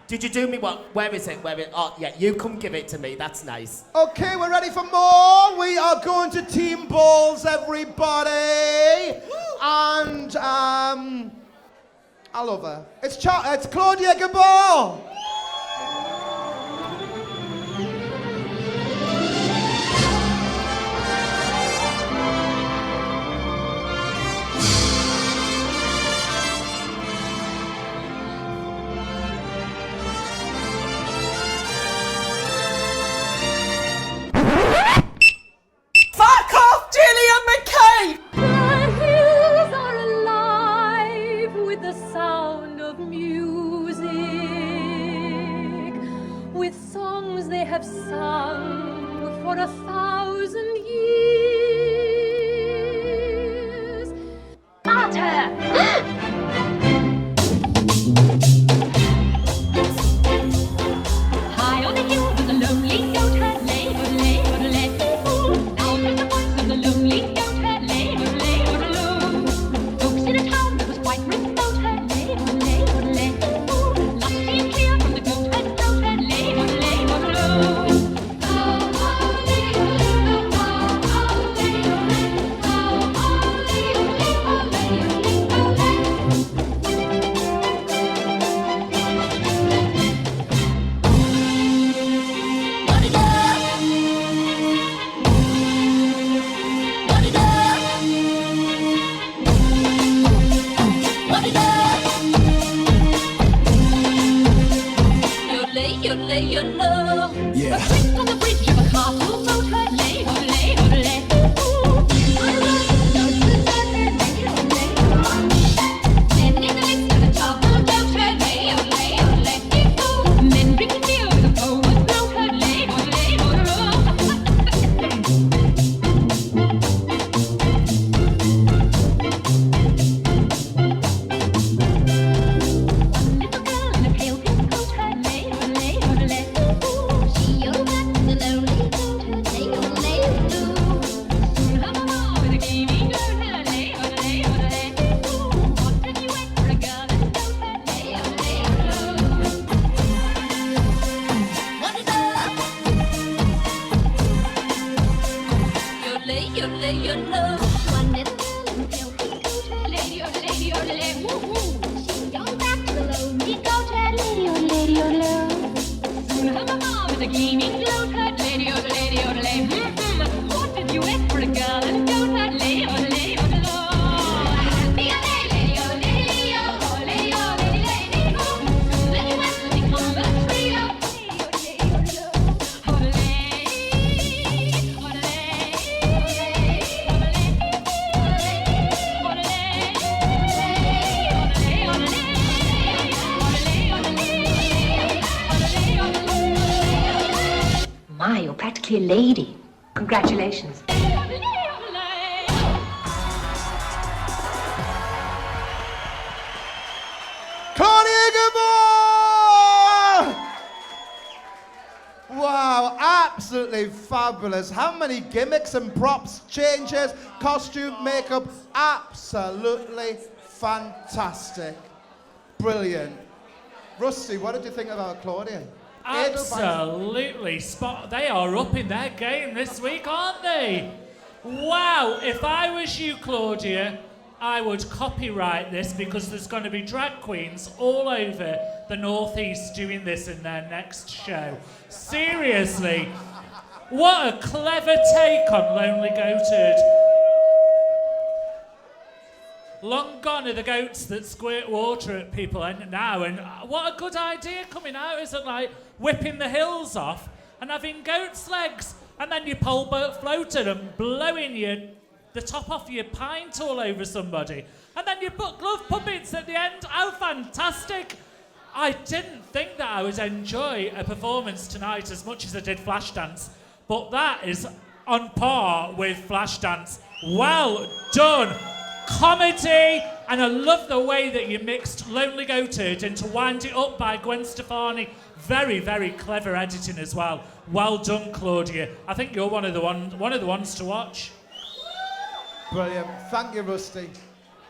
Did you do me what? Where is it? Oh, yeah, you come give it to me. That's nice. Okay, we're ready for more. We are going to team balls, everybody. And, I love her. It's Claudia Gabor. Fuck off, Gillian McKay! The hills are alive with the sound of music, with songs they have sung for 1,000 years. Otter! High on the hill with a lonely goat herd, lay, lay, lay. Down in the woods with a lonely goat herd, lay, lay, lay. Folks in a town that was quite remote, herd, lay, lay, lay. Lusty and clear from the goat herd, lay, lay, lay. The gleaming glow cut, lady, oh, lady, oh, lady. What did you ask for a girl and go cut, lady, oh, lady, oh, be a lady, oh, lady, oh, lady, oh, lady, lady, oh. Let you ask me on the tree, oh, lady, oh, My, you're practically a lady. Congratulations. Claudia Gabor! Wow, absolutely fabulous. How many gimmicks and props, changes, costume, makeup, absolutely fantastic. Brilliant. Rusty, what did you think about Claudia? Absolutely spot. They are up in their game this week, aren't they? Wow, if I was you, Claudia, I would copyright this because there's going to be drag queens all over the Northeast doing this in their next show. Seriously, what a clever take on Lonely Goated. Long gone are the goats that squirt water at people now, and what a good idea coming out, isn't it? Like whipping the hills off and having goat's legs, and then your pole boat floating and blowing the top off your pint all over somebody, and then you put glove puppets at the end. How fantastic! I didn't think that I would enjoy a performance tonight as much as I did Flashdance, but that is on par with Flashdance. Well done! Comedy, and I love the way that you mixed Lonely Goated into Wind It Up by Gwen Stefani. Very, very clever editing as well. Well done, Claudia. I think you're one of the ones to watch. Brilliant. Thank you, Rusty.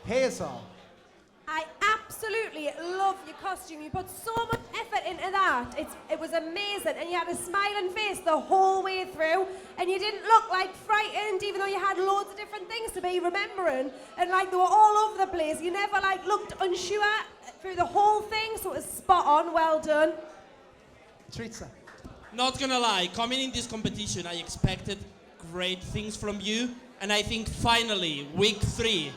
Hazel. I absolutely love your costume. You put so much effort into that. It was amazing, and you had a smiling face the whole way through, and you didn't look like frightened, even though you had loads of different things to be remembering, and like they were all over the place. You never like looked unsure through the whole thing, so it was spot on. Well done. Teresa. Not gonna lie, coming in this competition, I expected great things from you, and I think finally, week 3,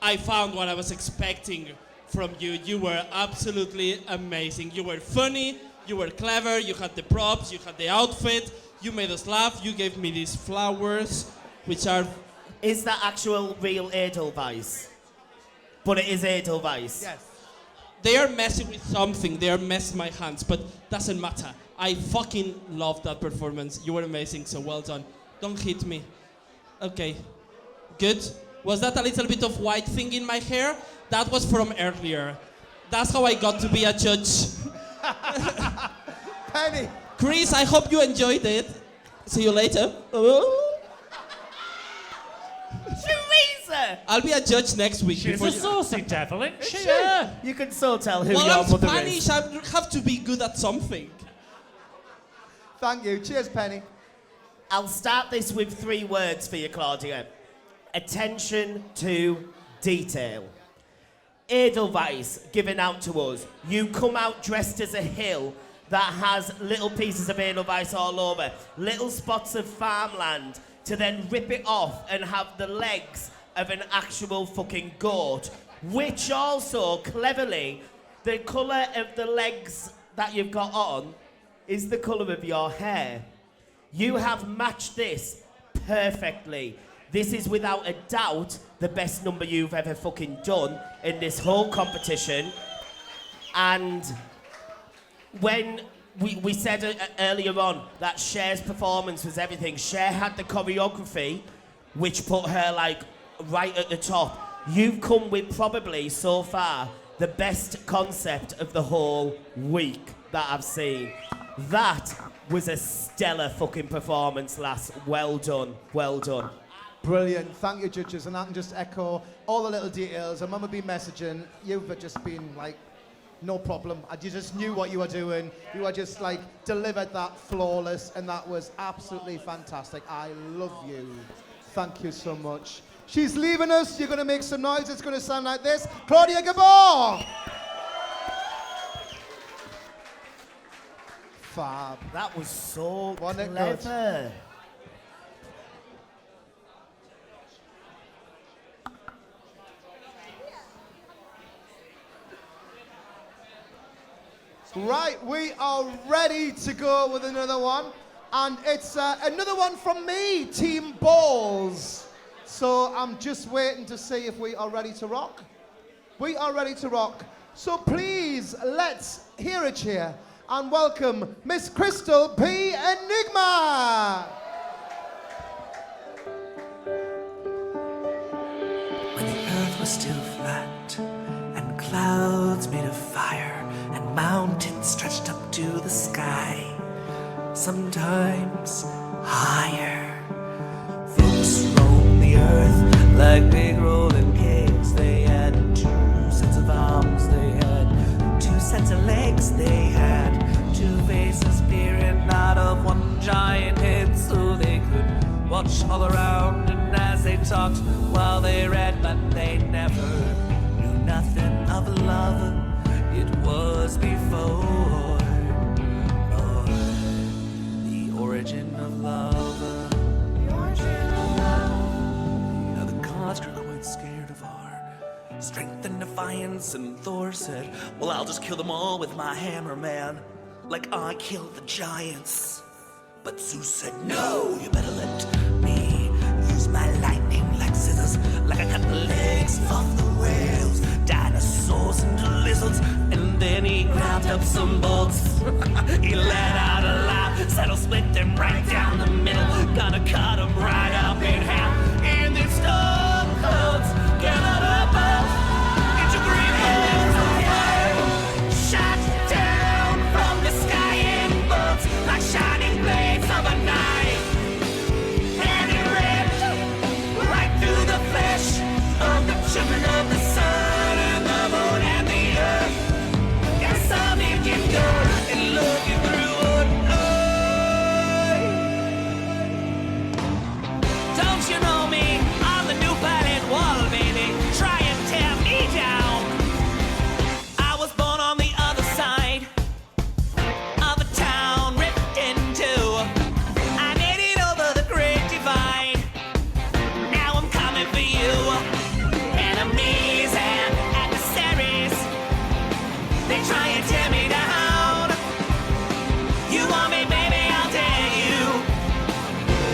I found what I was expecting from you. You were absolutely amazing. You were funny, you were clever, you had the props, you had the outfit, you made us laugh, you gave me these flowers, which are... Is that actual real Edelweiss? But it is Edelweiss. Yes. They are messing with something, they are messing my hands, but doesn't matter. I fucking loved that performance. You were amazing, so well done. Don't hit me. Okay, good. Was that a little bit of white thing in my hair? That was from earlier. That's how I got to be a judge. Penny. Chris, I hope you enjoyed it. See you later. Teresa! I'll be a judge next week. She's a saucy devil, isn't she? Yeah. You can so tell who well, your I'm mother Spanish. is. I have to be good at something. Thank you. Cheers, Penny. I'll start this with 3 words for you, Claudia. Attention to detail. Edelweiss given out to us. You come out dressed as a hill that has little pieces of Edelweiss all over, little spots of farmland, to then rip it off and have the legs of an actual fucking goat, which also, cleverly, the colour of the legs that you've got on is the colour of your hair. You have matched this perfectly. This is without a doubt the best number you've ever fucking done in this whole competition. And when we said earlier on that Cher's performance was everything, Cher had the choreography, which put her like right at the top. You've come with probably so far the best concept of the whole week that I've seen. That was a stellar fucking performance, lass. Well done, well done. Brilliant. Thank you, judges. And I can just echo all the little details. I remember been messaging. You've just been like, no problem. You just knew what you were doing. You were just like, delivered that flawless, and that was absolutely fantastic. I love you. Thank you so much. She's leaving us. You're going to make some noise. It's going to sound like this. Claudia Gabor. Fab. That was so Wasn't it clever. good? Right, we are ready to go with another one. And it's another one from me, Team Balls. So I'm just waiting to see if we are ready to rock. We are ready to rock. So please, let's hear a cheer and welcome Miss Crystal P Enigma. When the earth was still flat and clouds made of fire and mountains stretched up to the sky, sometimes higher. Folks roamed the earth like big rolling cakes. They had 2 sets of arms, they had 2 sets of legs, they had 2 faces peering out of one giant head, so they could watch all around. And as they talked while they read, but they never knew nothing of love. It was before the origin of love. The origin of love. Now the gods grew quite scared of our strength and defiance, and Thor said, well, I'll just kill them all with my hammer, man, like I killed the giants. But Zeus said, no, you better let me use my lightning like scissors, like I cut the legs off the whales, dinosaurs and lizards. And then he grabbed up some bolts. He let out a laugh, said I'll split them right down the middle, gonna cut them right up in half. And then stone coats gathered above into green hills of fire, shot down from the sky in bolts like shining blades of a knife. And it ripped right through the flesh of the children of the sun and the moon and the earth. And some you can go and looking through an eye. Don't you know me? I'm the new Berlin Wall, baby. Try and tear me down. I was born on the other side of a town ripped in two. I made it over the Great Divide. Now I'm coming for you. Enemies and adversaries, they try and tear me down. You want me, baby, I'll dare you.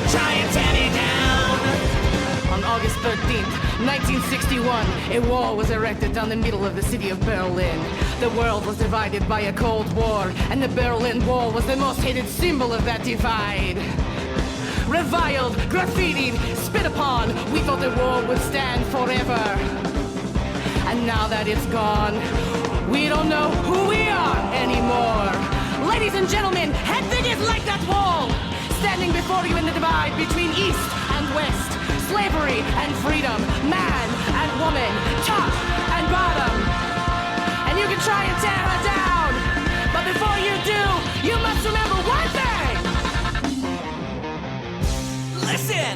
Try and tear me down. On August 13th, 1961, a wall was erected down the middle of the city of Berlin. The world was divided by a Cold War, and the Berlin Wall was the most hated symbol of that divide. Reviled, graffitied, spit upon, we thought the wall would stand forever. And now that it's gone, we don't know who we are anymore. Ladies and gentlemen, head figures like that wall, standing before you in the divide between East and West, slavery and freedom, man and woman, top and bottom. And you can try and tear her down, but before you do, you must remember one thing. Listen.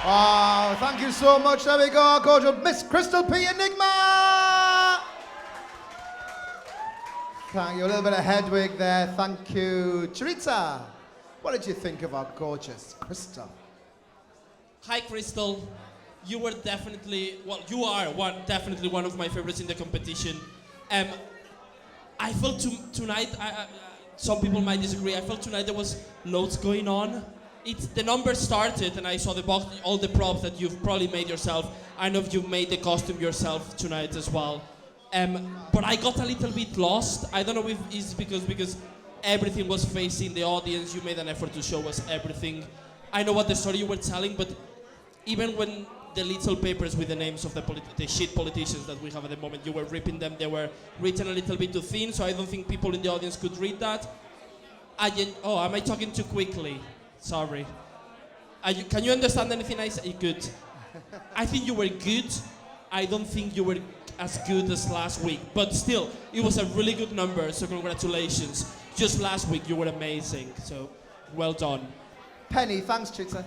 Oh, thank you so much. There we go. Go to Miss Crystal P Enigma. Thank you. A little bit of Hedwig there. Thank you. Charita, what did you think of our gorgeous Crystal? Hi, Crystal. You were definitely, well, you are definitely one of my favorites in the competition. I felt tonight, some people might disagree, I felt tonight there was loads going on. The numbers started and I saw the box, all the props that you've probably made yourself. I know you've made the costume yourself tonight as well. But I got a little bit lost. I don't know if it's because everything was facing the audience. You made an effort to show us everything. I know what the story you were telling, but even when the little papers with the names of the shit politicians that we have at the moment, you were ripping them, they were written a little bit too thin, so I don't think people in the audience could read that. Am I talking too quickly? Sorry. Can you understand anything I say? Good. I think you were good. I don't think you were as good as last week, but still, it was a really good number, so congratulations. Just last week, you were amazing, so well done. Penny, thanks, Chitter.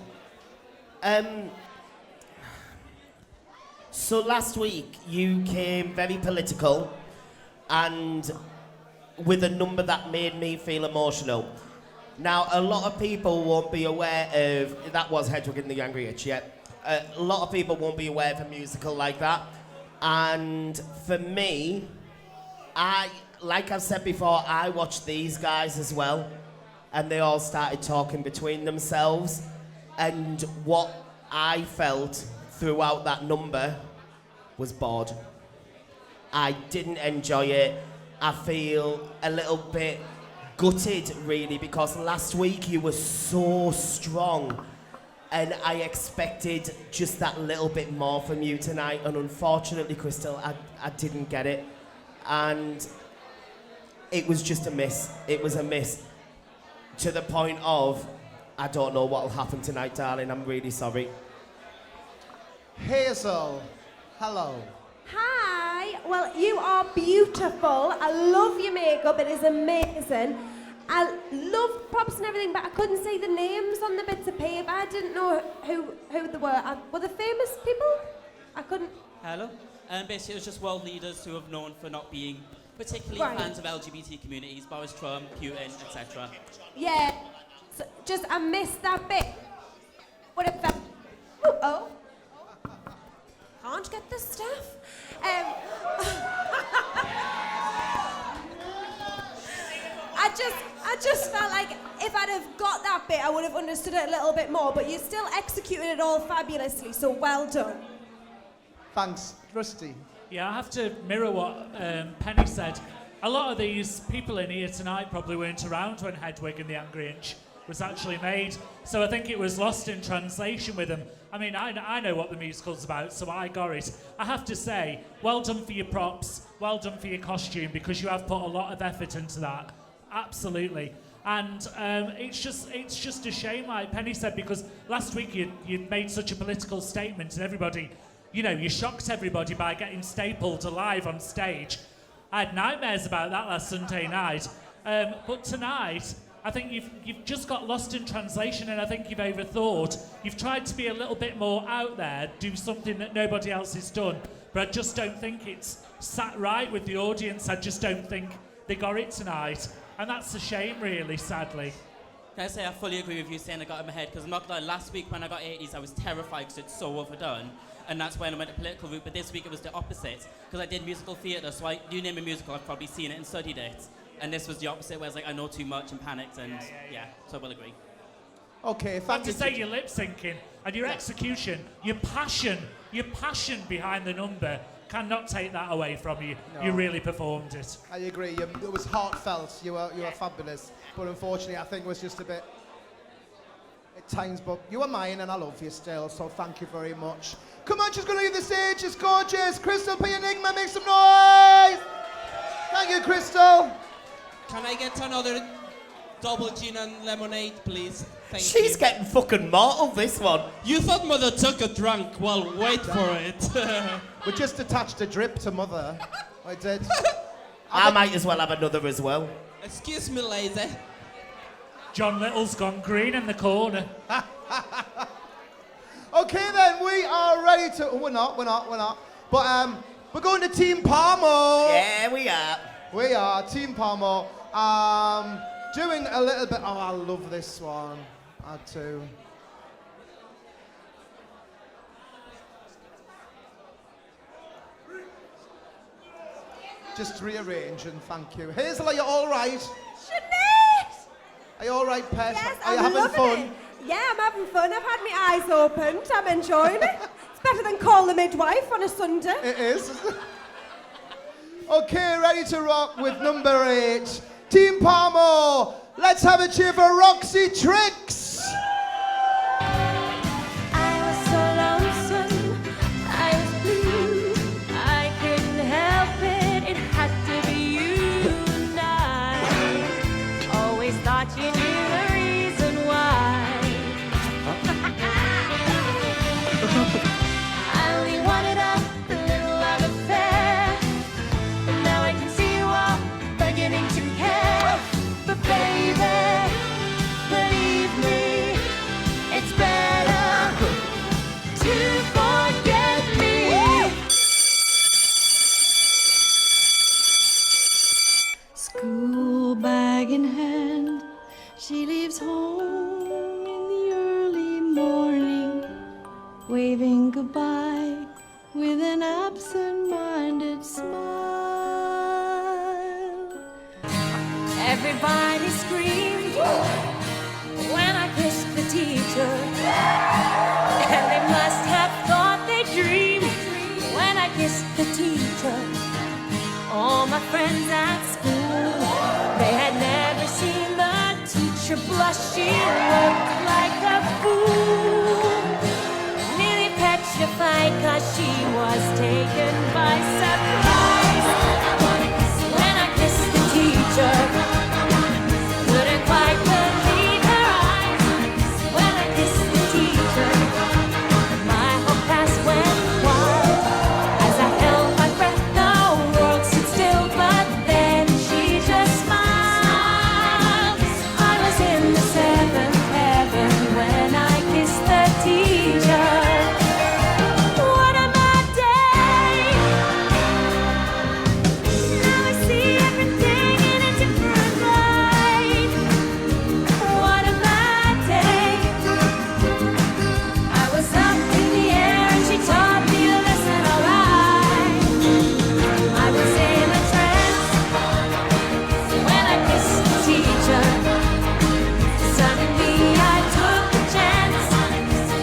So last week you came very political and with a number that made me feel emotional. Now, a lot of people won't be aware of, that was Hedwig and the Angry Itch, yeah. A lot of people won't be aware of a musical like that. And for me, like I've said before, I watched these guys as well. And they all started talking between themselves. And what I felt throughout that number was bored. I didn't enjoy it. I feel a little bit gutted, really, because last week you were so strong and I expected just that little bit more from you tonight, and unfortunately, Crystal, I didn't get it. And it was just a miss. It was a miss. To the point of, I don't know what will happen tonight, darling. I'm really sorry. Hazel, hello. Hi. Well, you are beautiful. I love your makeup. It is amazing. I love props and everything, but I couldn't see the names on the bits of paper. I didn't know who they were. Were they famous people? I couldn't... Hello. Basically, it was just world leaders who have known for not being particularly fans of LGBT communities, Boris Trump, Putin, etc. Yeah. So, just, I missed that bit. What it felt... Oh. Can't get this stuff. I just felt like if I'd have got that bit, I would have understood it a little bit more, but you still executed it all fabulously, so well done. Thanks. Rusty. Yeah, I have to mirror what Penny said. A lot of these people in here tonight probably weren't around when Hedwig and the Angry Inch was actually made, so I think it was lost in translation with them. I mean, I know what the musical's about, so I got it. I have to say, well done for your props, well done for your costume, because you have put a lot of effort into that. Absolutely. And it's just a shame, like Penny said, because last week you made such a political statement and everybody, you know, you shocked everybody by getting stapled alive on stage. I had nightmares about that last Sunday night. But tonight, I think you've just got lost in translation, and I think you've overthought. You've tried to be a little bit more out there, do something that nobody else has done, but I just don't think it's sat right with the audience. I just don't think they got it tonight. And that's a shame, really, sadly. Can I say I fully agree with you saying I got it in my head, because I'm not gonna lie, last week when I got 80s, I was terrified because it's so overdone, and that's when I went the political route, but this week it was the opposite, because I did musical theatre, so you name a musical, I've probably seen it and studied it, and this was the opposite, where it's like I know too much and panicked, and yeah, so I will agree. Okay, I have to say your lip syncing and your execution, your passion behind the number, cannot take that away from you. No. You really performed it. I agree. It was heartfelt. You were fabulous. But unfortunately, I think it was just a bit at times. But you were mine, and I love you still. So thank you very much. Come on, she's going to leave the stage. It's gorgeous. Crystal P Enigma, make some noise. Thank you, Crystal. Can I get another double gin and lemonade, please? Thank you. She's getting fucking mortal, this one. You thought Mother took a drunk? Well, wait for it. We just attached a drip to Mother. I did. I might as well have another as well. Excuse me, lady. John Little's gone green in the corner. Okay, then, we are ready to... Oh, we're not. But we're going to Team Palmo. Yeah, we are. We are, Team Palmo. Doing a little bit... Oh, I love this one. I do. Just rearranging, thank you. Hazel, are you all right? Sinead! Are you all right, Pet? Yes, are you I'm having fun? loving it. Yeah, I'm having fun. I've had my eyes opened. I'm enjoying it. It's better than call the midwife on a Sunday. It is. Okay, ready to rock with number 8. Team Palmo, let's have a cheer for Roxy Trix. Beginning to care, but baby, believe me. waving goodbye with an absent-minded smile. Everybody screamed when I kissed the teacher, and they must have thought they dreamed when I kissed the teacher. All my friends at school, they had never seen the teacher blush. She looked like a fool, nearly petrified 'cause she was taken by surprise. When I kissed the teacher, couldn't quite believe her eyes. When I kissed the teacher, my whole class went wild. As I held my breath, the world stood still, but then she just smiled. I was in the seventh heaven when I kissed the teacher. What a mad day! Now I see everything in a different light. What a mad day! I was up in the air and she taught me a lesson, alright. I was in a trance when I kissed the teacher. Suddenly I took a chance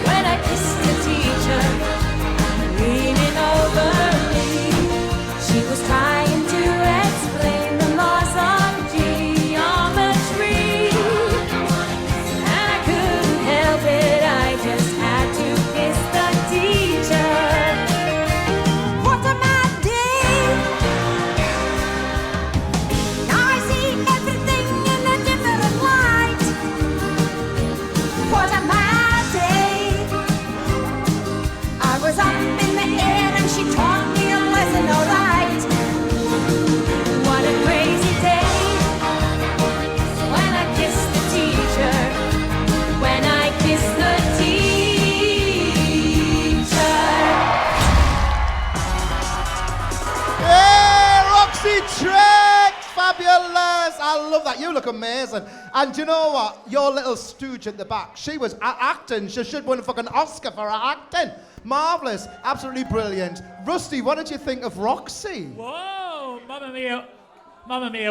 when I kissed the teacher. Leaning over me, she was trying to explain the laws of geometry, and I couldn't help it, I just had to kiss the teacher. What a mad day! Now I see everything in a different light. What a mad day! I was up in the air and she taught me a lesson, alright. What a crazy day when I kissed the teacher. When I kissed the teacher. Hey, Roxy Trix! Fabulous! I love that. You look amazing. And do you know what? Your little stooge at the back, she was acting. She should win a fucking Oscar for her acting. Marvellous. Absolutely brilliant. Rusty, what did you think of Roxy? Whoa, Mamma Mia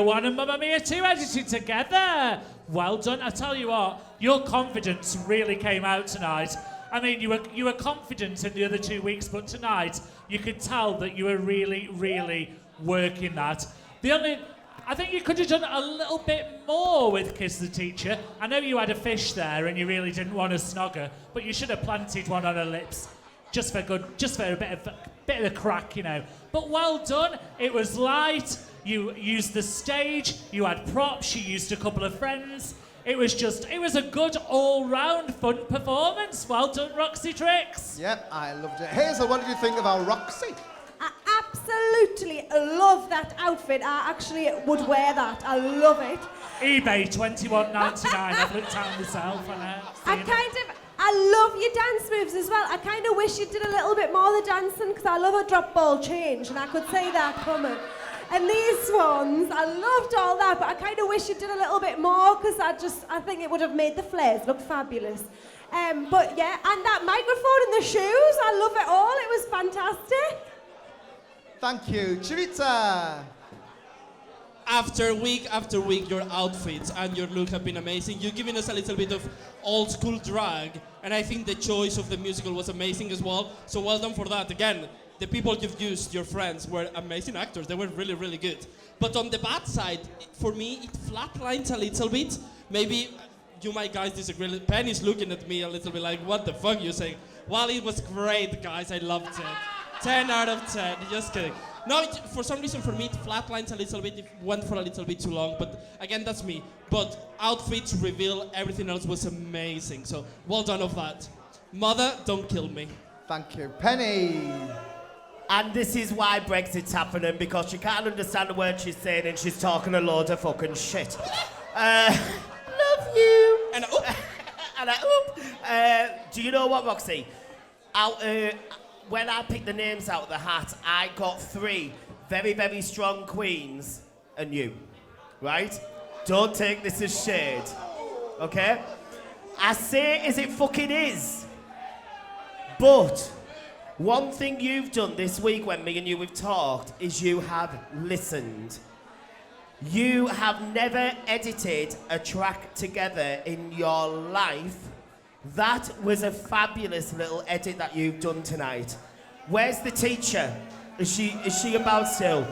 1 and Mamma Mia 2 edited together. Well done. I tell you what, your confidence really came out tonight. I mean, you were confident in the other 2 weeks, but tonight you could tell that you were really, really working that. I think you could have done a little bit more with Kiss the Teacher. I know you had a fish there and you really didn't want to snog her, but you should have planted one on her lips. Just for a bit of the crack, you know. But well done. It was light. You used the stage. You had props. You used a couple of friends. It was a good all-round fun performance. Well done, Roxy Trix. Yep, I loved it. Hazel, what did you think of our Roxy? I absolutely love that outfit. I actually would wear that. I love it. eBay $21.99. I've looked at it myself. I love your dance moves as well. I kind of wish you did a little bit more of the dancing because I love a drop ball change and I could see that coming. And these ones, I loved all that, but I kind of wish you did a little bit more because I think it would have made the flares look fabulous. But yeah, and that microphone and the shoes, I love it all. It was fantastic. Thank you. Chirita. After week, your outfits and your look have been amazing. You're giving us a little bit of old school drag, and I think the choice of the musical was amazing as well. So well done for that. Again, the people you've used, your friends, were amazing actors. They were really, really good. But on the bad side, for me, it flatlines a little bit. Maybe you might guys disagree. Penny's looking at me a little bit like, what the fuck you saying? Well, it was great, guys. I loved it. 10 out of 10. Just kidding. No, for some reason for me it flatlines a little bit. It went for a little bit too long, but again, that's me. But outfits, reveal, everything else was amazing. So well done of that. Mother, don't kill me. Thank you. Penny. And this is why Brexit's happening, because she can't understand the word she's saying and she's talking a load of fucking shit. Love you. And I oop. And I oop. Do you know what, Roxy? When I picked the names out of the hat, I got 3 very, very strong queens and you, right? Don't take this as shade, okay? I say as it fucking is. But one thing you've done this week when me and you have talked is you have listened. You have never edited a track together in your life. That was a fabulous little edit that you've done tonight. Where's the teacher? Is she about still?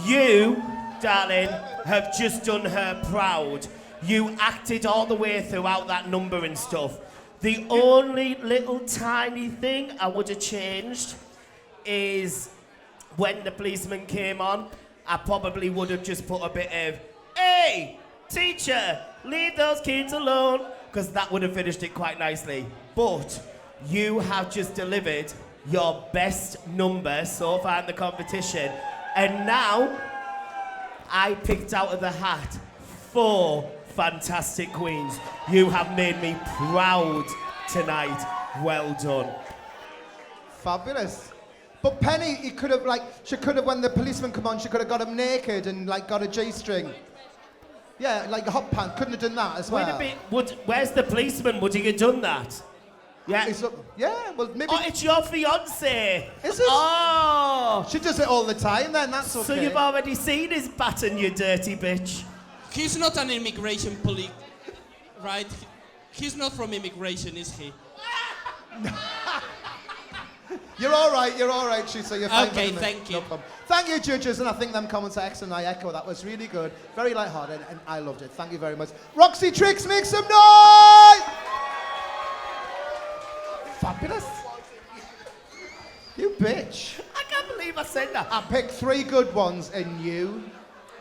You, darling, have just done her proud. You acted all the way throughout that number and stuff. The only little tiny thing I would have changed is when the policeman came on, I probably would have just put a bit of, hey, teacher, leave those kids alone, because that would have finished it quite nicely. But you have just delivered your best number so far in the competition. And now, I picked out of the hat 4 fantastic queens. You have made me proud tonight. Well done. Fabulous. But Penny, he could have she could have, when the policeman come on, she could have got him naked and got a G-string. Yeah, like a hot pants. Couldn't have done that as well. Wait a bit. Where's the policeman? Would he have done that? Yeah. Yeah, well, maybe. Oh, it's your fiancée. Is it? Oh. She does it all the time then, that's okay. So you've already seen his pattern, you dirty bitch. He's not an immigration police, right? He's not from immigration, is he? You're all right, Shisa. You're fine. Okay, thank you. No problem. Thank you, judges, and I think them comments are excellent. I echo, that was really good. Very light-hearted, and I loved it. Thank you very much. Roxy Trix, make some noise! Fabulous. You bitch. I can't believe I said that. I picked 3 good ones, and you...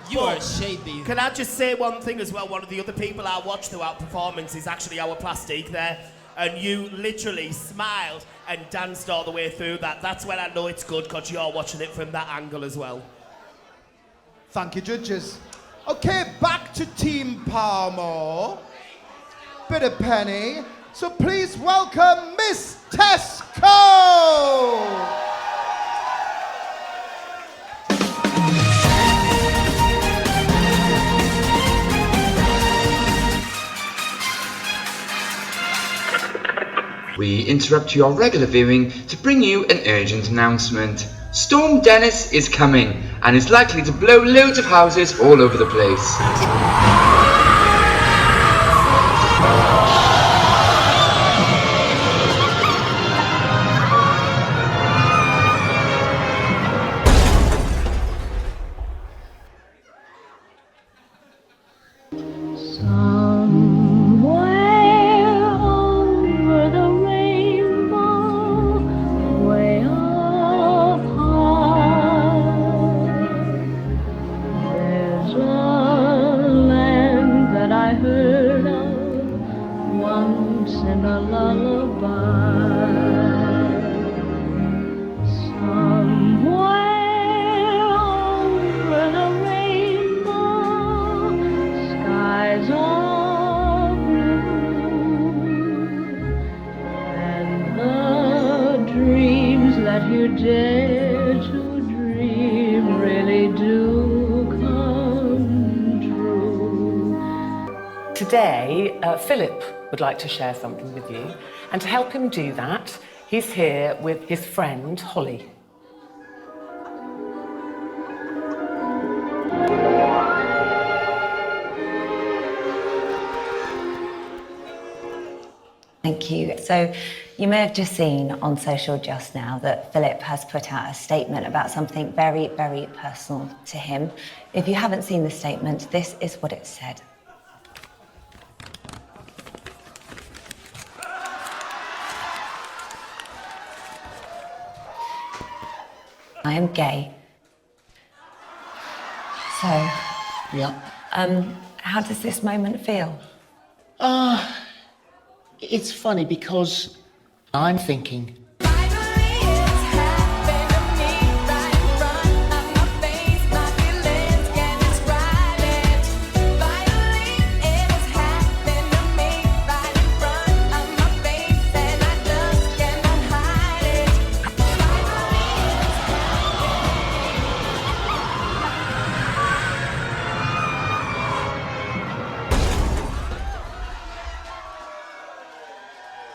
You are shady. Can I just say one thing as well? One of the other people I watched throughout performance is actually our plastique there. And you literally smiled and danced all the way through that. That's when I know it's good, because you're watching it from that angle as well. Thank you, judges. Okay, back to Team Palmer. Bit of Penny. So please welcome Miss Tess Cole. We interrupt your regular viewing to bring you an urgent announcement. Storm Dennis is coming and is likely to blow loads of houses all over the place. Today, Philip would like to share something with you, and to help him do that, he's here with his friend Holly. Thank you. So you may have just seen on social just now that Philip has put out a statement about something very, very personal to him. If you haven't seen the statement, this is what it said. I am gay. So, yeah. How does this moment feel? It's funny because I'm thinking.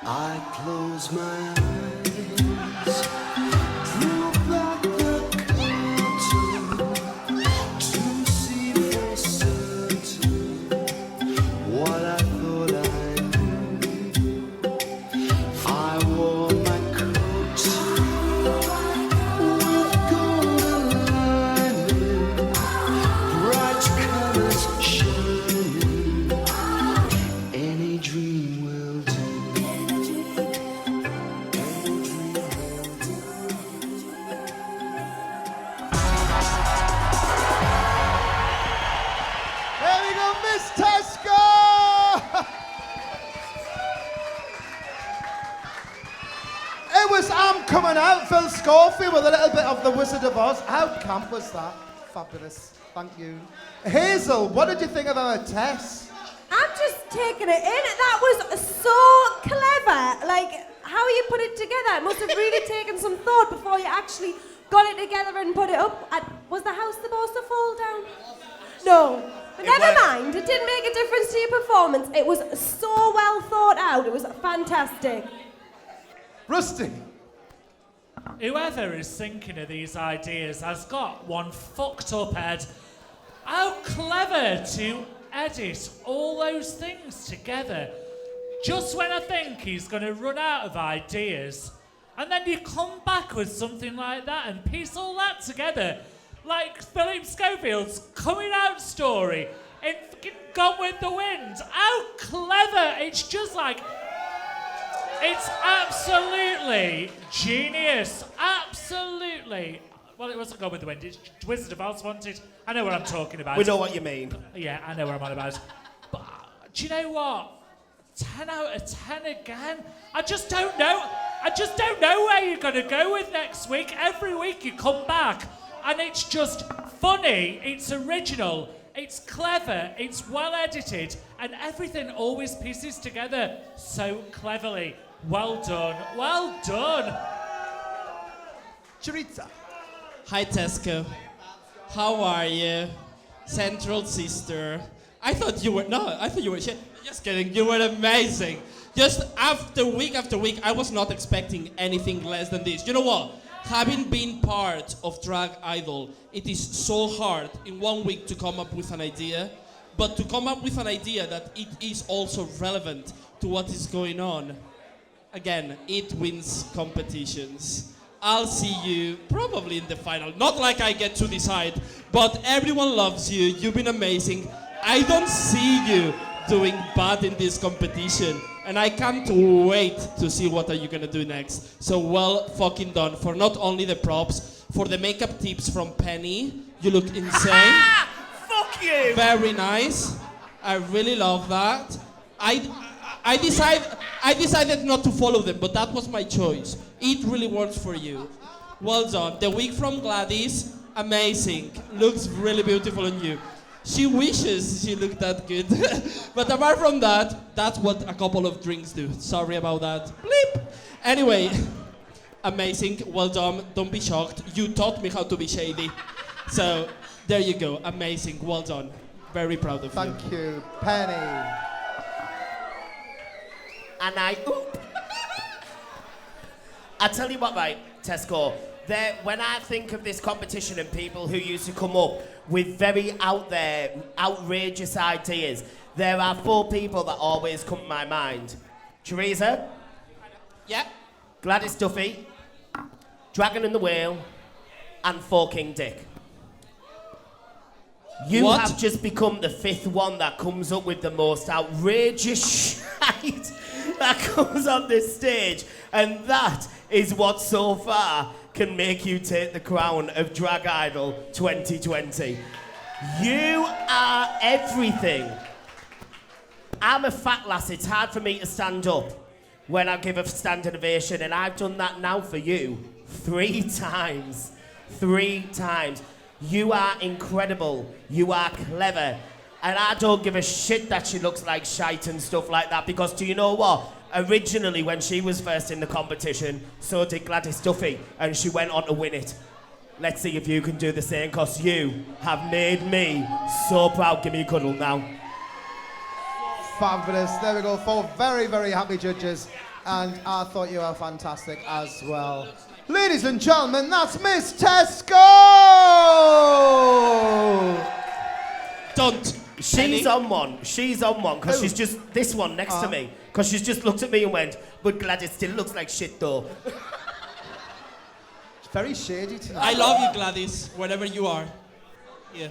I close my eyes, draw back the curtain to see for certain what I thought I knew. I wore my coat with golden lining, bright colors shining. Any dream will do. There we go, Miss Tesco! It was I'm Coming Out, Phil Scorfield with a little bit of The Wizard of Oz. How camp was that? Fabulous. Thank you. Hazel, what did you think of our Tess? I'm just taking it in. That was so clever. Like, how you put it together. It must have really taken some thought before you actually got it together and put it up. Was the house supposed to fall down? No. But never mind. It didn't make a difference to your performance. It was so well thought out. It was fantastic. Rusty. Whoever is thinking of these ideas has got one fucked up head. How clever to edit all those things together. Just when I think he's going to run out of ideas, and then you come back with something like that and piece all that together, like Philip Schofield's coming out story in fucking Gone with the Wind. How clever! It's just like, it's absolutely genius. Absolutely. Well, it wasn't Gone with the Wind. It's Wizard of Oz wanted. I know what I'm talking about. We know what you mean. Yeah, I know what I'm on about. But do you know what? 10 out of 10 again. I just don't know. I just don't know where you're going to go with next week. Every week you come back and it's just funny. It's original. It's clever. It's well edited. And everything always pieces together so cleverly. Well done. Well done. Choriza. Hi, Tesco. How are you? Central sister. I thought you were shit. Just kidding. You were amazing. Just after week, I was not expecting anything less than this. You know what? Having been part of Drag Idol, it is so hard in 1 week to come up with an idea, but to come up with an idea that it is also relevant to what is going on. Again, it wins competitions. I'll see you probably in the final. Not like I get to decide, but everyone loves you. You've been amazing. I don't see you doing bad in this competition, and I can't wait to see what are you gonna do next. So well fucking done for not only the props, for the makeup tips from Penny. You look insane. Fuck you! Very nice. I really love that. I decided not to follow them, but that was my choice. It really works for you. Well done. The wig from Gladys, amazing. Looks really beautiful on you. She wishes she looked that good. But apart from that, that's what a couple of drinks do. Sorry about that. Bleep. Anyway, amazing. Well done. Don't be shocked. You taught me how to be shady. So there you go. Amazing. Well done. Very proud of you. Thank you, Penny. And I tell you what, right, Tesco, when I think of this competition and people who used to come up with very out there, outrageous ideas, there are 4 people that always come to my mind. Teresa? Yeah. Gladys Duffy, Dragon and the Whale, and 4 King Dick. You have just become the 5th one that comes up with the most outrageous shite that comes on this stage, and that is what so far can make you take the crown of Drag Idol 2020. You are everything. I'm a fat lass. It's hard for me to stand up when I give a standing ovation, and I've done that now for you 3 times. 3 times. You are incredible. You are clever. And I don't give a shit that she looks like shite and stuff like that, because do you know what? Originally, when she was first in the competition, so did Gladys Duffy, and she went on to win it. Let's see if you can do the same, because you have made me so proud. Give me a cuddle now. Fabulous. There we go. 4 very, very happy judges. And I thought you were fantastic as well. Ladies and gentlemen, that's Miss Tess Go! Don't. She's on one, because she's just, this one next to me, because she's just looked at me and went, but Gladys still looks like shit though. It's very shady tonight. I love you, Gladys, wherever you are. Yeah.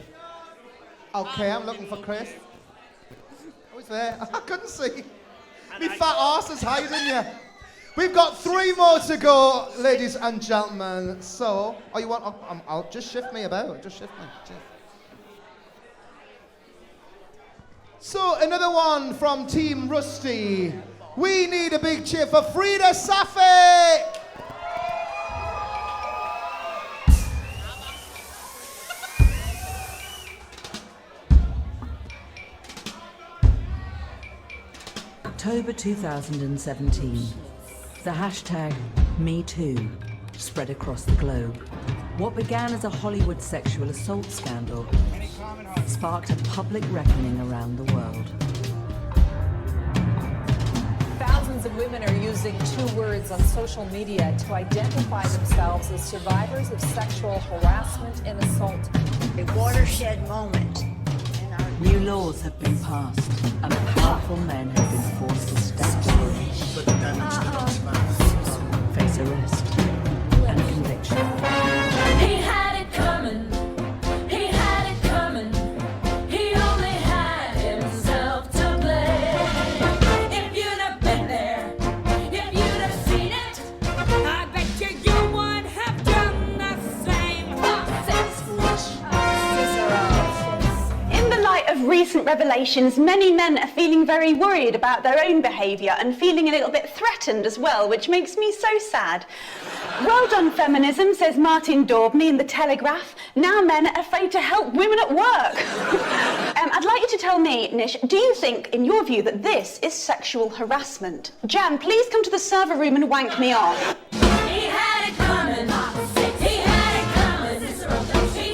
Okay, I'm looking for Chris. Who's there? I couldn't see. Me fat arse is hiding you. We've got 3 more to go, ladies and gentlemen. So, you want? I'll just shift me about. Just shift me. So, another one from Team Rusty. We need a big cheer for Freda Suffolk. October 2017. The hashtag #MeToo spread across the globe. What began as a Hollywood sexual assault scandal sparked a public reckoning around the world. Thousands of women are using 2 words on social media to identify themselves as survivors of sexual harassment and assault. A watershed moment. New laws have been passed, and powerful men have been forced to step down, face arrest, and conviction. He had it coming. He had it coming. He only had himself to blame. If you'd have been there, if you'd have seen it, I bet you would have done the same. In the light of recent revelations, many men are feeling very worried about their own behaviour and feeling a little bit threatened as well, which makes me so sad. Well done, feminism, says Martin Daubney in The Telegraph. Now men are afraid to help women at work. I'd like you to tell me, Nish, do you think, in your view, that this is sexual harassment? Jan, please come to the server room and wank me off. He had it coming. He had it coming. He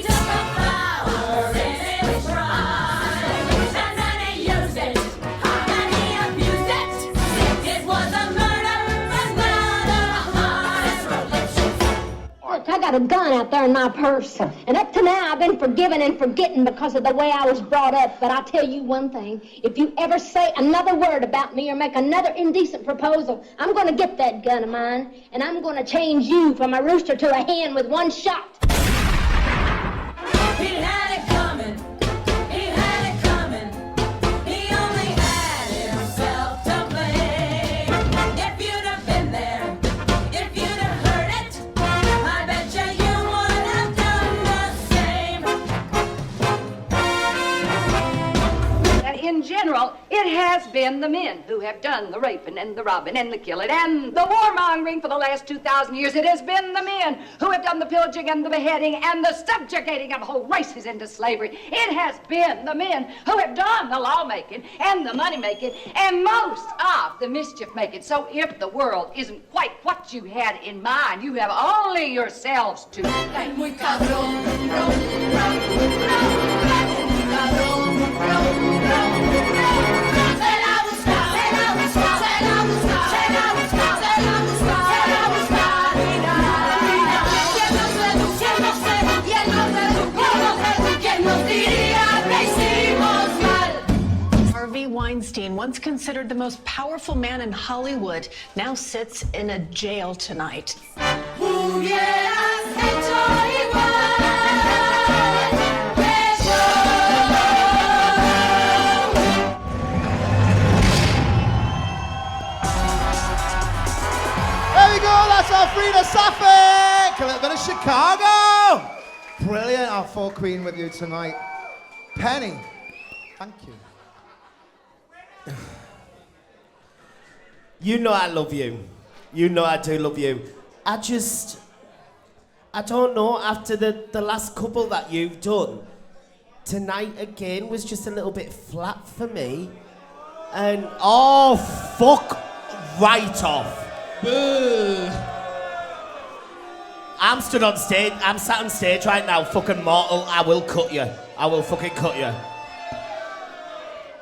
took a flower in his prime, and then he used it, and he abused it. It was a murder, Look, I got a gun out there in my purse, and up to now I've been forgiven and forgetting because of the way I was brought up. But I'll tell you one thing, if you ever say another word about me or make another indecent proposal, I'm gonna get that gun of mine, and I'm gonna change you from a rooster to a hen with 1 shot. He had it coming. He had it coming. He only had himself to blame. If you'd have been there, if you'd have heard it, I bet you would have done the same. And in general, it has been the men who have done the raping and the robbing and the killing and the warmongering for the last 2,000 years. It has been the men who have done the pillaging and the beheading and the subjugating of whole races into slavery. It has been the men who have done the lawmaking and the money-making and most of the mischief-making. So if the world isn't quite what you had in mind, you have only yourselves to thank. Muy cabrón, Harvey Weinstein, once considered the most powerful man in Hollywood, now sits in a jail tonight. There we go, that's our Freda Suffolk! A little bit of Chicago! Brilliant, our folk queen with you tonight. Penny, thank you. You know I love you. You know I do love you. I don't know, after the last couple that you've done, tonight again was just a little bit flat for me. And, oh, fuck right off. Boo. I'm stood on stage, I'm sat on stage right now, fucking mortal, I will cut you. I will fucking cut you.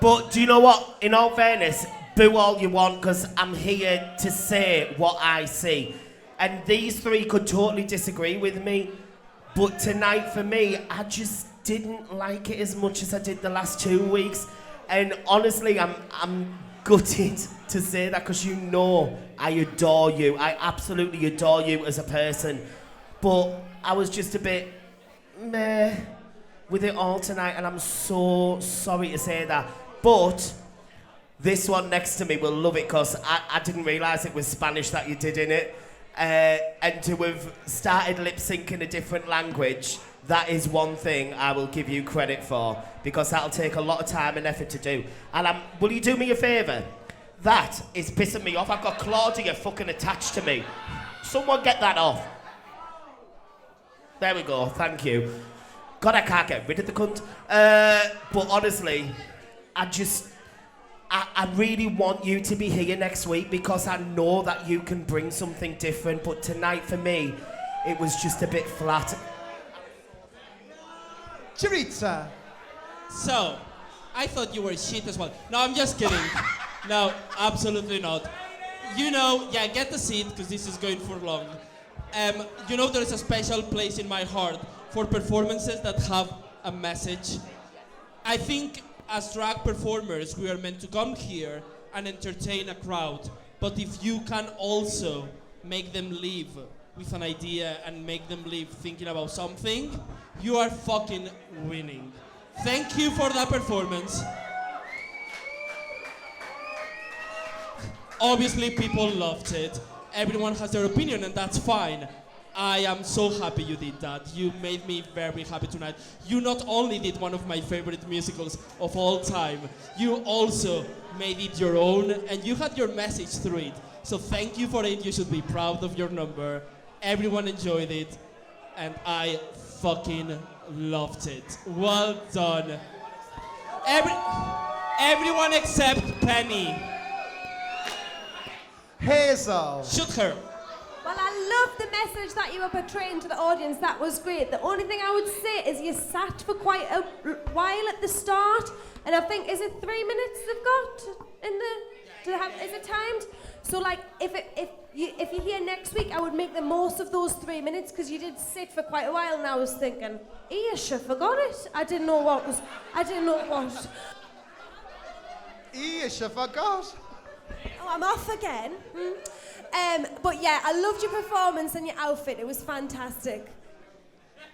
But do you know what? In all fairness, boo all you want, because I'm here to say what I see. And these three could totally disagree with me, but tonight for me, I just didn't like it as much as I did the last 2 weeks. And honestly, I'm gutted to say that, because you know I adore you. I absolutely adore you as a person. But I was just a bit meh with it all tonight, and I'm so sorry to say that. But this one next to me will love it, because I didn't realise it was Spanish that you did in it. And to have started lip syncing a different language, that is one thing I will give you credit for, because that'll take a lot of time and effort to do. And will you do me a favour? That is pissing me off. I've got Claudia fucking attached to me. Someone get that off. There we go, thank you. God, I can't get rid of the cunt. But honestly, I really want you to be here next week, because I know that you can bring something different. But tonight for me, it was just a bit flat. Chiritza. So, I thought you were shit as well. No, I'm just kidding. No, absolutely not. You know, yeah, get the seat, because this is going for long. You know, there is a special place in my heart for performances that have a message. I think as drag performers, we are meant to come here and entertain a crowd. But if you can also make them leave with an idea and make them leave thinking about something, you are fucking winning. Thank you for that performance. Obviously, people loved it. Everyone has their opinion, and that's fine. I am so happy you did that. You made me very happy tonight. You not only did one of my favorite musicals of all time, you also made it your own, and you had your message through it. So thank you for it. You should be proud of your number. Everyone enjoyed it, and I fucking loved it. Well done. Everyone except Penny. Hazel. Shoot her. Well, I love the message that you were portraying to the audience. That was great. The only thing I would say is you sat for quite a while at the start, and I think, is it 3 minutes they've got in the? Is it timed? So, like, if you're here next week, I would make the most of those 3 minutes, because you did sit for quite a while, and I was thinking, Ish, I forgot it. I didn't know what. Ish, I forgot. Oh, I'm off again. But yeah, I loved your performance and your outfit. It was fantastic.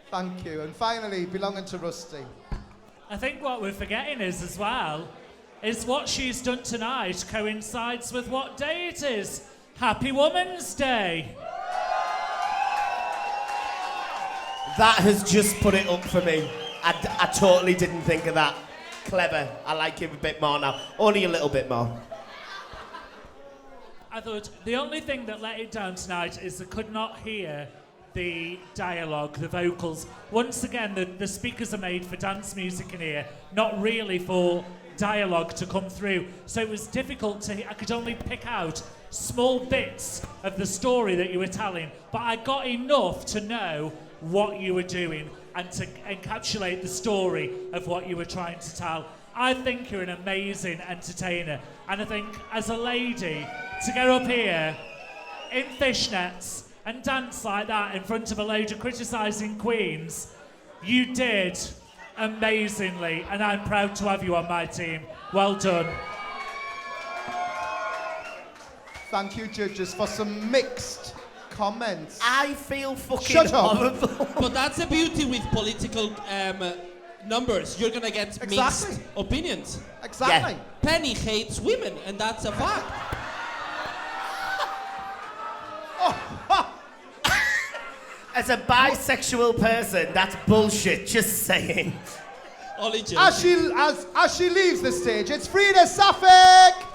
Thank you. And finally, belonging to Rusty. I think what we're forgetting is, as well, is what she's done tonight coincides with what day it is. Happy Women's Day. That has just put it up for me. I totally didn't think of that. Clever. I like him a bit more now. Only a little bit more. I thought the only thing that let it down tonight is I could not hear the dialogue, the vocals. Once again, the speakers are made for dance music in here, not really for dialogue to come through. So it was difficult to hear. I could only pick out small bits of the story that you were telling, but I got enough to know what you were doing and to encapsulate the story of what you were trying to tell. I think you're an amazing entertainer, and I think as a lady, to get up here in fishnets and dance like that in front of a load of criticising queens, you did amazingly, and I'm proud to have you on my team. Well done. Thank you, judges, for some mixed comments. I feel fucking Shut up. horrible. But that's the beauty with political numbers. You're gonna get mixed opinions. Exactly. Yeah. Penny hates women, and that's a fact. As a bisexual person, that's bullshit, just saying. Only joking. As she leaves the stage, it's Freda Suffolk!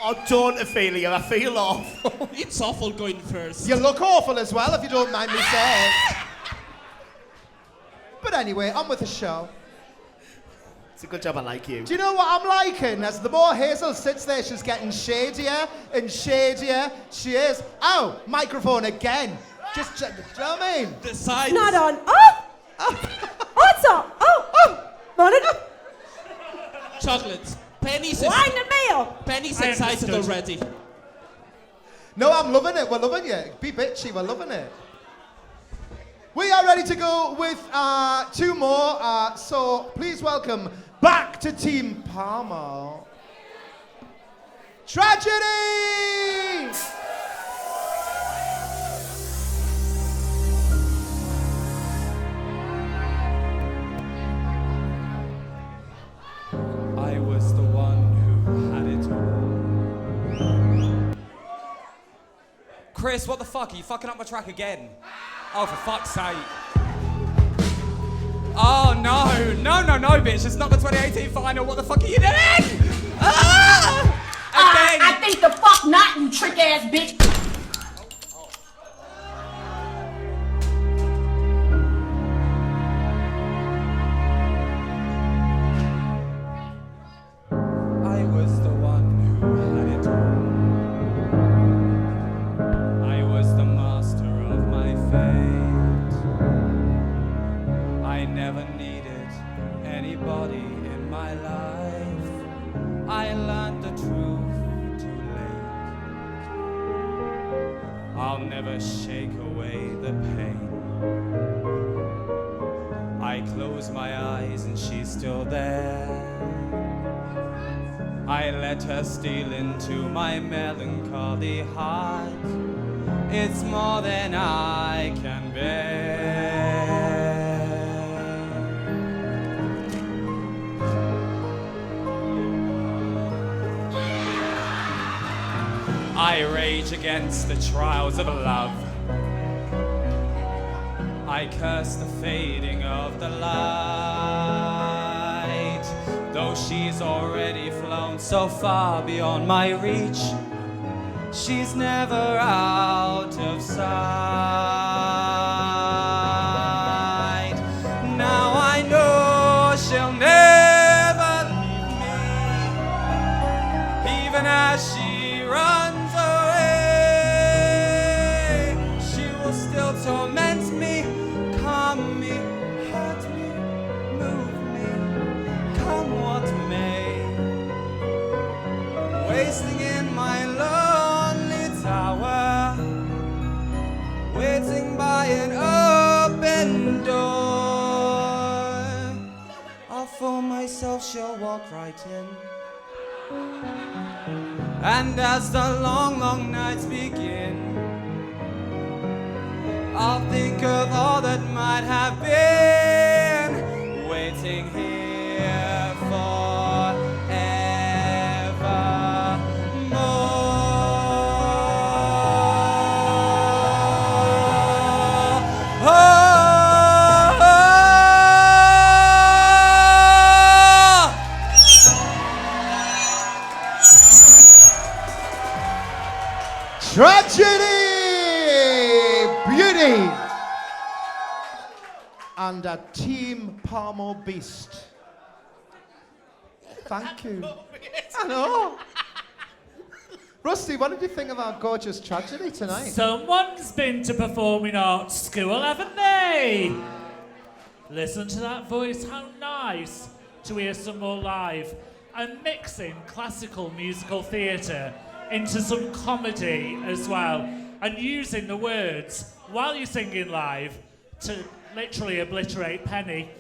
Oh, don't, Ophelia, I feel awful. It's awful going first. You look awful as well, if you don't mind me saying. But anyway, on with the show. It's a good job I like you. Do you know what I'm liking? As the more Hazel sits there, she's getting shadier and shadier. She is. Oh, microphone again. Just, do you know what I mean? The sides. Not on. Oh! Oh, it's on. Oh! Morning. Chocolates. Penny's Wind me up. Penny's I excited understood. already. No, I'm loving it. We're loving you. Be bitchy. We're loving it. We are ready to go with 2 more. So please welcome back to Team Palmer. Tragedy! I was the one who had it all. Chris, what the fuck? Are you fucking up my track again? Oh, for fuck's sake. Oh, no, bitch. It's not the 2018 final. What the fuck are you doing? Ah! Again. I think the fuck not, you trick ass bitch. I was the one who had it all. I was the master of my fate. I never needed anybody in my life. I learned the truth too late. I'll never shake away the pain. I close my eyes and she's still there. I let her steal into my melancholy heart. It's more than I can bear. I rage against the trials of love. I curse the fading of the light. Though she's already flown so far beyond my reach, she's never out of sight. Now I know she'll never leave me, even as she runs away. She will still torment me, calm me, hurt me, move me, come what may. Wasting in my lonely tower, waiting by an open door. I'll fool myself, she'll walk right in. And as the long, long nights begin, I'll think of all that might have been, waiting here Tragedy! Beauty! And a Team Palmer Beast. Thank you. I know. Rusty, what did you think of our gorgeous Tragedy tonight? Someone's been to performing arts school, haven't they? Listen to that voice, how nice to hear some more live. And mixing classical musical theatre into some comedy as well. And using the words while you're singing live to literally obliterate Penny.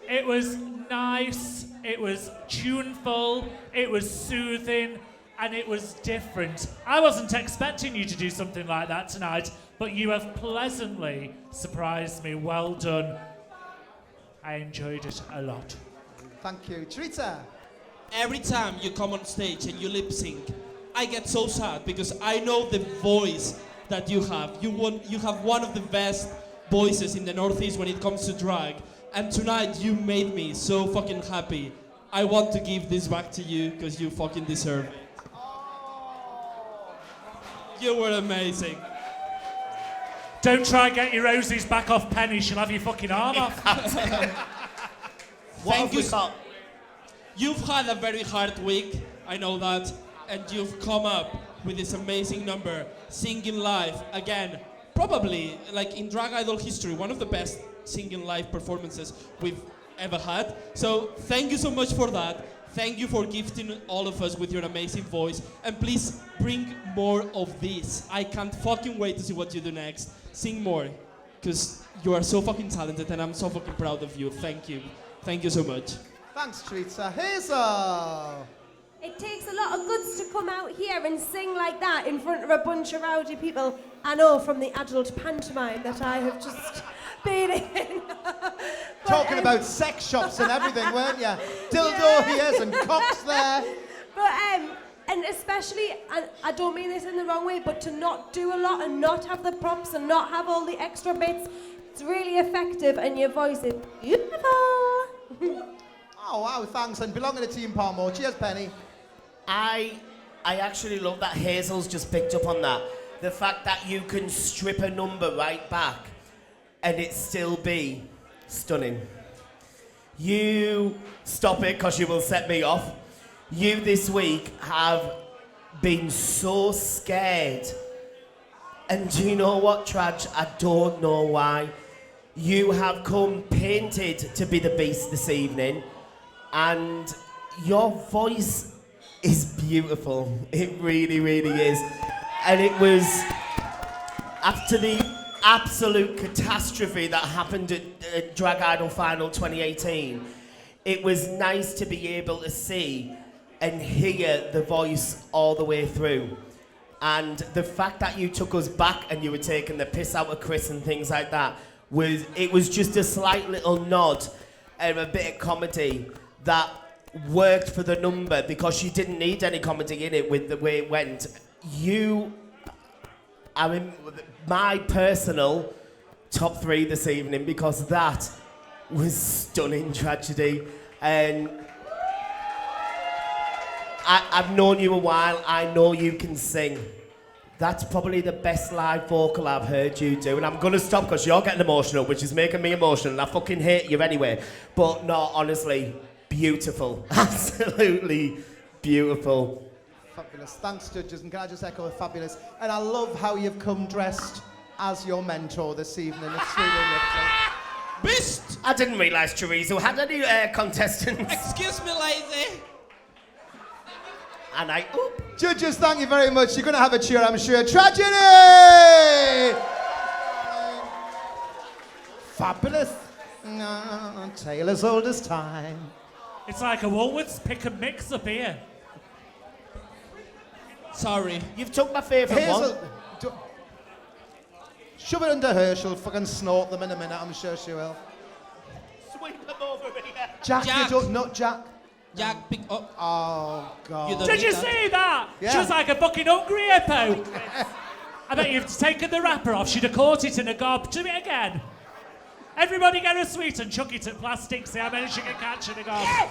It was nice, it was tuneful, it was soothing, and it was different. I wasn't expecting you to do something like that tonight, but you have pleasantly surprised me. Well done. I enjoyed it a lot. Thank you. Trita. Every time you come on stage and you lip sync, I get so sad because I know the voice that you have. You have one of the best voices in the Northeast when it comes to drag. And tonight you made me so fucking happy. I want to give this back to you because you fucking deserve it. You were amazing. Don't try and get your roses back off Penny, she'll have your fucking arm off. Thank you. You've had a very hard week, I know that, and you've come up with this amazing number, singing live, again, probably, like in drag idol history, one of the best singing live performances we've ever had. So thank you so much for that. Thank you for gifting all of us with your amazing voice. And please bring more of this. I can't fucking wait to see what you do next. Sing more, because you are so fucking talented and I'm so fucking proud of you. Thank you. Thank you so much. Thanks, Teresa. Hazel! It takes a lot of guts to come out here and sing like that in front of a bunch of rowdy people. I know from the adult pantomime that I have just been in. Talking about sex shops and everything, weren't you? Dildo here's and cocks there. But and especially, and I don't mean this in the wrong way, but to not do a lot and not have the props and not have all the extra bits, it's really effective and your voice is beautiful. Oh wow, thanks. And belonging to Team Palmo. Cheers, Penny. I actually love that Hazel's just picked up on that. The fact that you can strip a number right back and it still be stunning. You stop it, because you will set me off. You this week have been so scared. And do you know what, Traj? I don't know why. You have come painted to be the beast this evening, and your voice is beautiful. It really, really is. And it was after the absolute catastrophe that happened at Drag Idol Final 2018, it was nice to be able to see and hear the voice all the way through. And the fact that you took us back and you were taking the piss out of Chris and things like that, was just a slight little nod and a bit of comedy that worked for the number, because you didn't need any comedy in it with the way it went. I mean, my personal top 3 this evening, because that was stunning tragedy. And I've known you a while. I know you can sing. That's probably the best live vocal I've heard you do. And I'm going to stop because you're getting emotional, which is making me emotional. And I fucking hate you anyway. But no, honestly, beautiful. Absolutely beautiful. Fabulous. Thanks, judges. And can I just echo fabulous? And I love how you've come dressed as your mentor this evening. It's really lovely. Beast! I didn't realise Teresa had any contestants. Excuse me, lady. And Judges, thank you very much. You're going to have a cheer, I'm sure. Tragedy! Fabulous. Tale as old as time. It's like a Woolworths pick and mix up here. Sorry. You've took my favourite one. Shove it under her, she'll fucking snort them in a minute, I'm sure she will. Sweep them over here. Jack, you don't, not Jack. Jack, pick up. Oh, God. Did you see that? Yeah. She was like a fucking hungry hippo. I bet you've taken the wrapper off. She'd have caught it in a gob. Do it again. Everybody get a sweet and chuck it at plastic. See how many she can catch in a gob. Yes!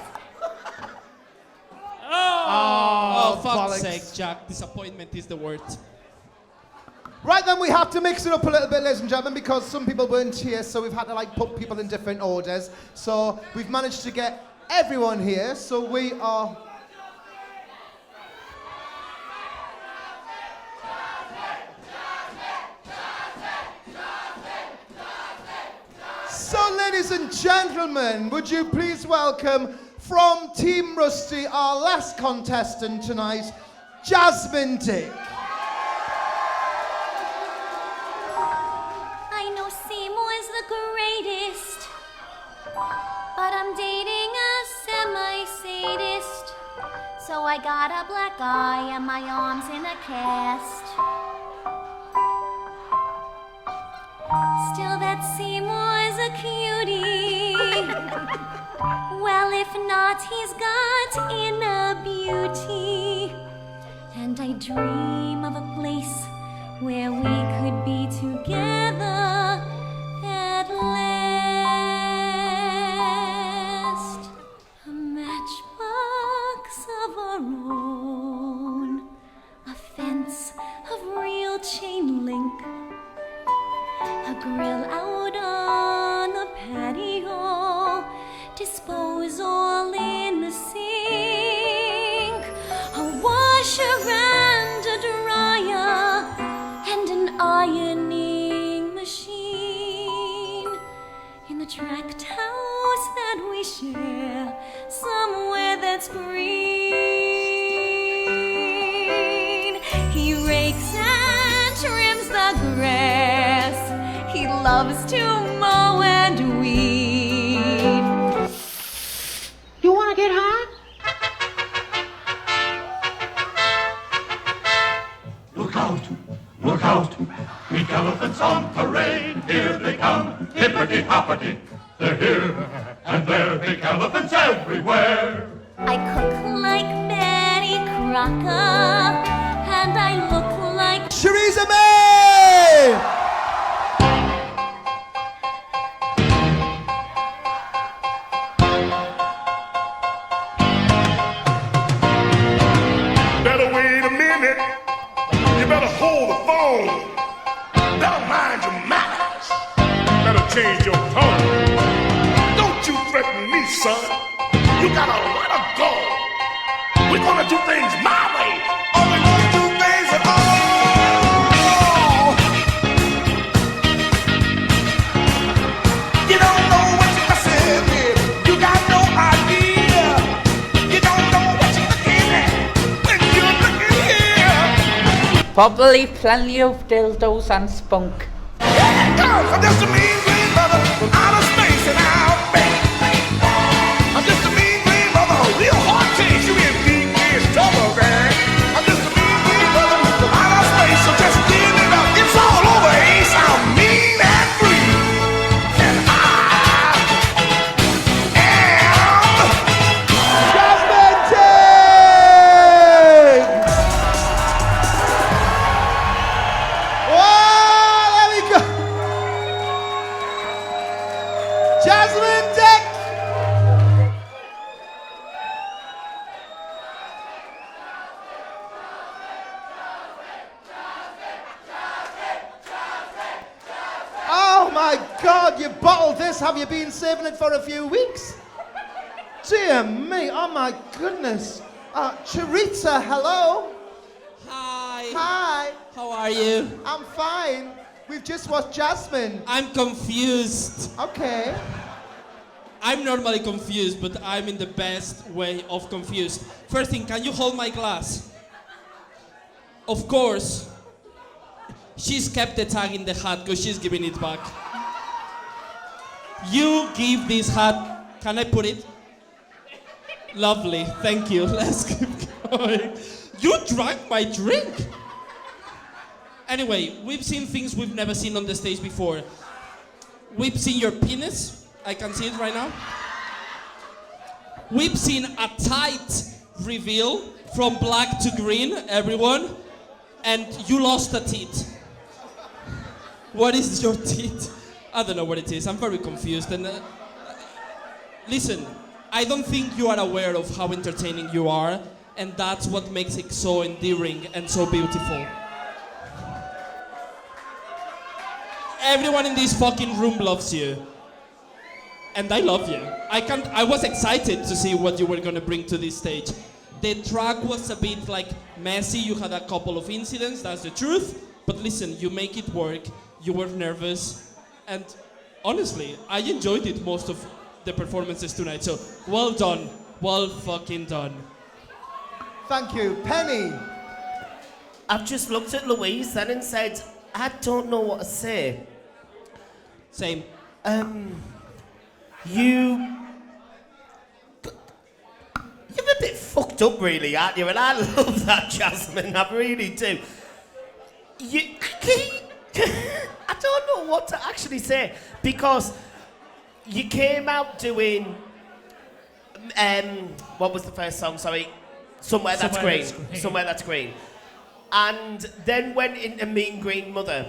Oh, fuck's bollocks. sake, Jack. Disappointment is the word. Right then, we have to mix it up a little bit, ladies and gentlemen, because some people weren't here, so we've had to put people in different orders. So we've managed to get everyone here, so we are... So, ladies and gentlemen, would you please welcome from Team Rusty, our last contestant tonight, Jasmine Dick. I know Seymour's the greatest, but I'm dating a semi-sadist. So I got a black eye and my arms in a cast. Still, that Seymour's a cutie. Well, if not, he's got inner beauty. And I dream of a place where we could be together at last. A matchbox of our own, a fence of real chain link, a grill out on the patio, disposal in the sink, a washer and a dryer, and an ironing machine. that's green. He rakes and trims the grass. He loves to mow and weed. You wanna get high? Look out, look out, Greek elephants on parade. Here they come, hippity-hoppity. They're here and there, big elephants everywhere. I cook like Betty Crocker, and I look like Theresa May! Better wait a minute. You better hold the phone. Better mind your manners. Better change your tone. Don't you threaten me, son. You gotta let her go. We're gonna do things my way. Or we won't do things at all. You don't know what you're messing with. You got no idea. You don't know what you're looking at when you're looking here. Probably plenty of dildos and spunk. Girls, I'm just a mean green mother from outer space and out back. I'm just a mean green mother, a real hard taste. You in deep is trouble, man. I'm just a mean green mother from outer space, so just give it up. It's all over, Ace. I'm mean and free. And I am Jasmine Dick! Whoa, there we go. Jasmine Dick! Oh my God, you bottled this. Have you been saving it for a few weeks? Dear me, oh my goodness. Charita, hello. Hi. Hi. How are you? I'm fine. We've just watched Jasmine. I'm confused. Okay. I'm normally confused, but I'm in the best way of confused. First thing, can you hold my glass? Of course. She's kept the tag in the hat because she's giving it back. You give this hat. Can I put it? Lovely, thank you. Let's keep going. You drank my drink. Anyway, we've seen things we've never seen on the stage before. We've seen your penis. I can see it right now. We've seen a tight reveal from black to green, everyone. And you lost a teeth. What is your teeth? I don't know what it is. I'm very confused. And listen, I don't think you are aware of how entertaining you are, and that's what makes it so endearing and so beautiful. Everyone in this fucking room loves you. And I love you. I was excited to see what you were gonna bring to this stage. The track was a bit like messy. You had a couple of incidents, that's the truth. But listen, you make it work. You were nervous. And honestly, I enjoyed it most of the performances tonight. So well done. Well fucking done. Thank you. Penny. I've just looked at Louise then and said, I don't know what to say. Same. You're a bit fucked up, really, aren't you? And I love that, Jasmine. I really do. I don't know what to actually say because you came out doing. What was the first song? Sorry, Somewhere That's Green. Somewhere That's Green. And then went into Mean Green Mother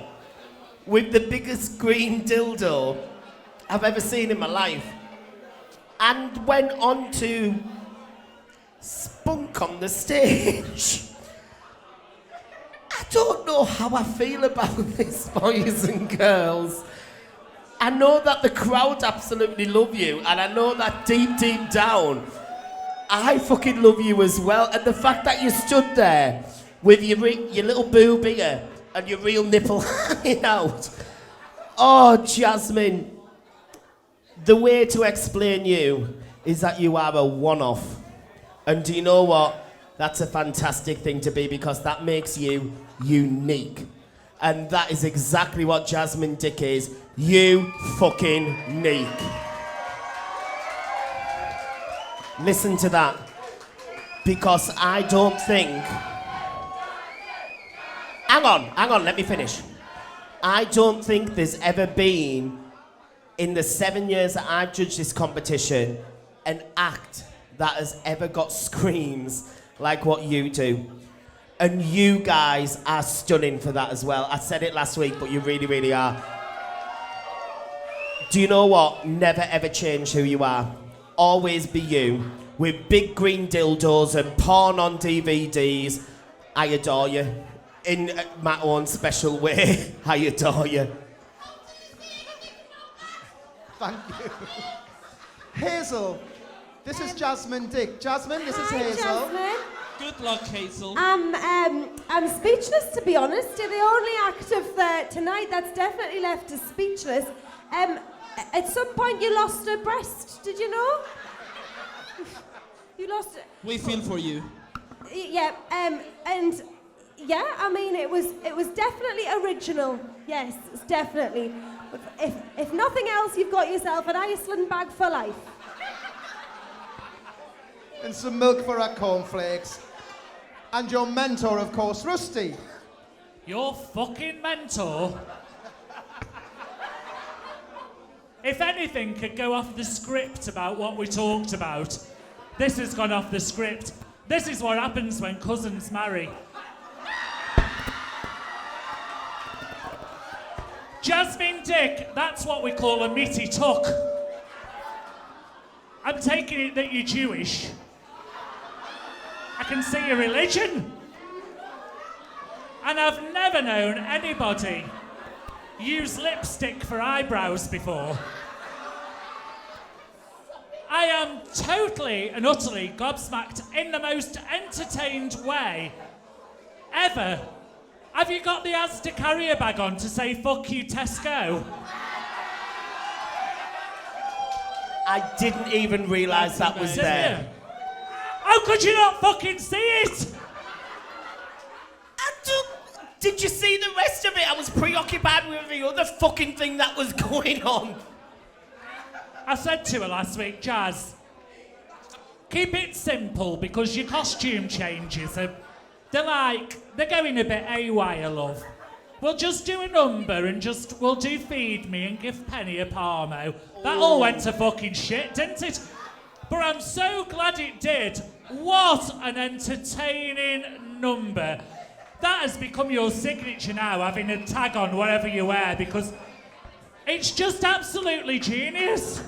with the biggest green dildo I've ever seen in my life. And went on to Spunk on the stage. I don't know how I feel about this, boys and girls. I know that the crowd absolutely love you, and I know that deep, deep down, I fucking love you as well. And the fact that you stood there with your little boob here and your real nipple hanging out. Oh, Jasmine, the way to explain you is that you are a one-off. And do you know what? That's a fantastic thing to be because that makes you unique. And that is exactly what Jasmine Dick is. You fucking unique. Listen to that. Because I don't think... Hang on, let me finish. I don't think there's ever been, in the 7 years that I've judged this competition, an act that has ever got screams like what you do. And you guys are stunning for that as well. I said it last week, but you really, really are. Do you know what? Never ever change who you are. Always be you. With big green dildos and porn on DVDs. I adore you. In my own special way, I adore you. Thank you. Hazel, this is Jasmine Dick. Jasmine, this is Hazel. Jasmine. Good luck, Hazel. I'm speechless, to be honest. You're the only act of tonight that's definitely left us speechless. At some point you lost a breast, did you know? You lost it. We feel for you. Yeah, and yeah, I mean it was definitely original. Yes, it's definitely. If nothing else, you've got yourself an Iceland bag for life. And some milk for our cornflakes. And your mentor, of course, Rusty. Your fucking mentor? If anything could go off the script about what we talked about, this has gone off the script. This is what happens when cousins marry. Jasmine Dick, that's what we call a mitty tuck. I'm taking it that you're Jewish. I can see your religion. And I've never known anybody use lipstick for eyebrows before. I am totally and utterly gobsmacked in the most entertained way ever. Have you got the Asda carrier bag on to say fuck you Tesco? I didn't even realise that was there. How could you not fucking see it? Did you see the rest of it? I was preoccupied with the other fucking thing that was going on. I said to her last week, Jazz, keep it simple because your costume changes are, they're going a bit AWire, love. We'll just do a number and we'll do Feed Me and give Penny a Parmo. That all went to fucking shit, didn't it? But I'm so glad it did. What an entertaining number. That has become your signature now, having a tag on whatever you wear, because it's just absolutely genius.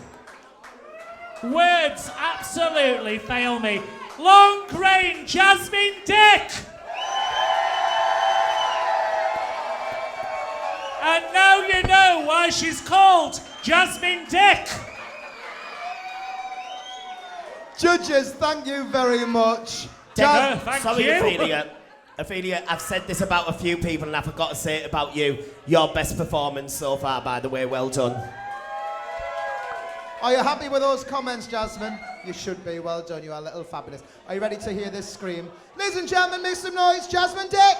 Words absolutely fail me. Long grain Jasmine Dick! And now you know why she's called Jasmine Dick. Judges, thank you very much. Thank you. Ophelia, I've said this about a few people and I forgot to say it about you. Your best performance so far, by the way, well done. Are you happy with those comments, Jasmine? You should be. Well done, you are a little fabulous. Are you ready to hear this scream? Ladies and gentlemen, make some noise, Jasmine Dick!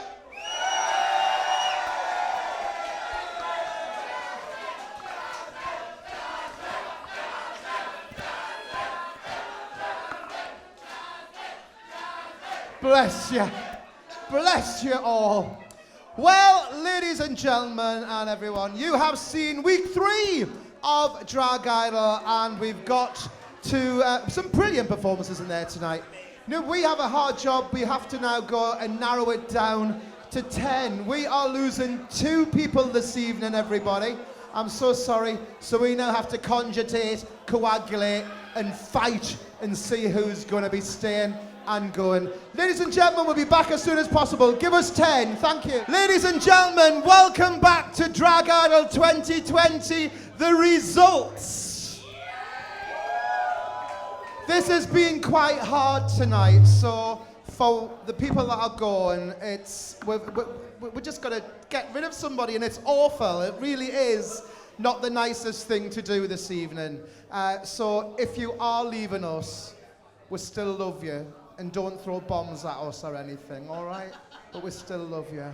Bless you. Bless you all. Well, ladies and gentlemen and everyone, you have seen week 3 of Drag Idol and we've got to some brilliant performances in there tonight. Now, we have a hard job. We have to now go and narrow it down to 10. We are losing 2 people this evening, everybody. I'm so sorry. So we now have to cogitate, coagulate and fight and see who's going to be staying and going. Ladies and gentlemen, we'll be back as soon as possible. Give us 10. Thank you. Ladies and gentlemen, welcome back to Drag Idol 2020. The results. This has been quite hard tonight, so for the people that are going, we're just going to get rid of somebody, and it's awful. It really is not the nicest thing to do this evening. So if you are leaving us, we still love you. And don't throw bombs at us or anything, all right? But we still love you.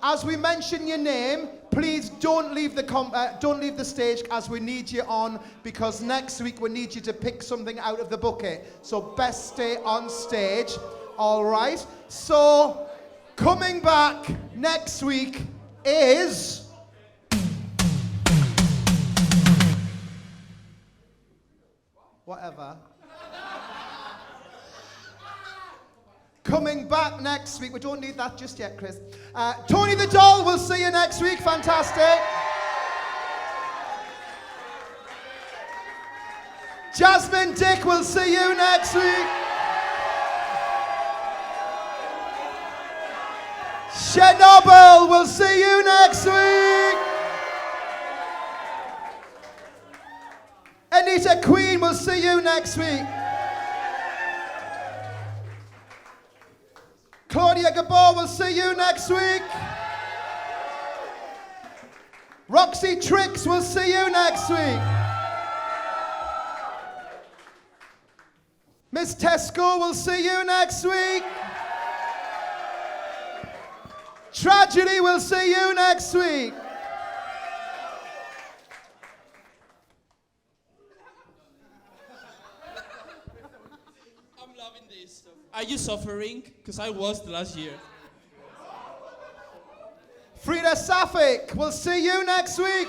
As we mention your name, please don't leave the stage as we need you on, because next week we need you to pick something out of the bucket. So best stay on stage, all right? So coming back next week is... whatever. Coming back next week, we don't need that just yet, Chris. Tony the Doll, we'll see you next week. Fantastic. Jasmine Dick, we'll see you next week. Jenna Ball, we'll see you next week. Anita Queen, we'll see you next week. Claudia Gabor, we'll see you next week. Roxy Trix, we'll see you next week. Miss Tesco, we'll see you next week. Tragedy, we'll see you next week. I'm loving this. Are you suffering? Because I was the last year. Freda Suffolk, we'll see you next week.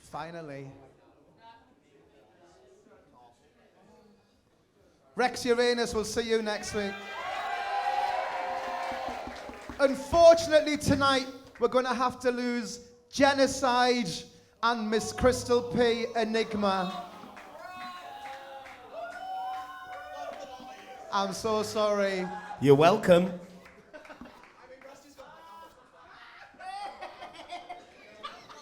Finally. Uranus, we'll see you next week. Unfortunately tonight, we're going to have to lose Genocide and Miss Crystal P Enigma. I'm so sorry. You're welcome.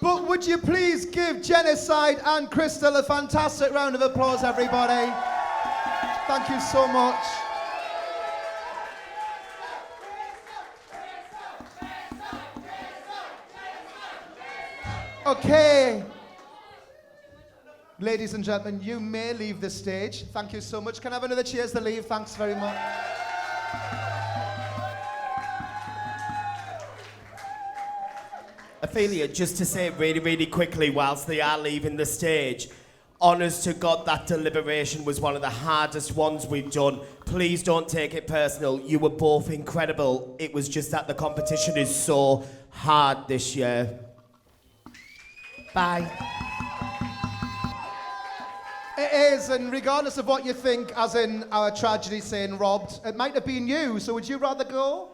But would you please give Genocide and Crystal a fantastic round of applause, everybody? Thank you so much. Okay. Ladies and gentlemen, you may leave the stage. Thank you so much. Can I have another cheers to leave? Thanks very much. Ophelia, just to say really, really quickly whilst they are leaving the stage, honest to God, that deliberation was one of the hardest ones we've done. Please don't take it personal. You were both incredible. It was just that the competition is so hard this year. Bye. It is, and regardless of what you think, as in our tragedy saying robbed, it might have been you, so would you rather go?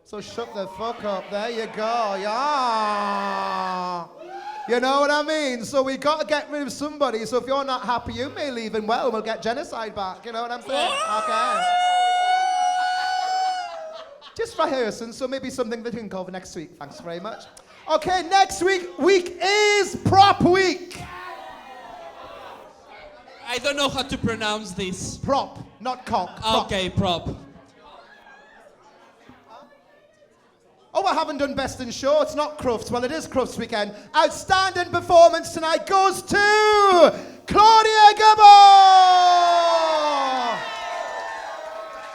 So shut the fuck up, there you go, yeah. You know what I mean? So we got to get rid of somebody, so if you're not happy, you may leave and well, we'll get Genocide back, you know what I'm saying? Okay. Just rehearsing, so maybe something that we can cover next week. Thanks very much. Okay, next week is prop week. I don't know how to pronounce this. Prop, not cock. Prop. Okay, prop. Oh, I haven't done best in show. It's not Crufts. Well, it is Crufts weekend. Outstanding performance tonight goes to Claudia Gabor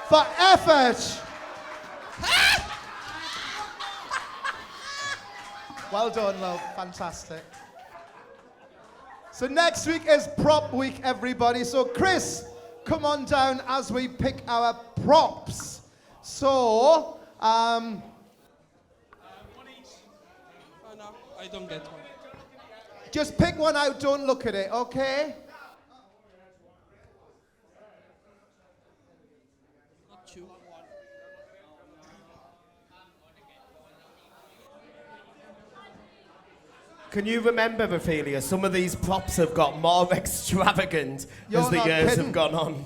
for effort. Well done, love. Fantastic. So next week is prop week, everybody. So Chris, come on down as we pick our props. So, one each. Oh, no, I don't get one. Just pick one out, don't look at it, okay? Not two. Can you remember, Ophelia, some of these props have got more extravagant You're as the not years kidding. have gone on.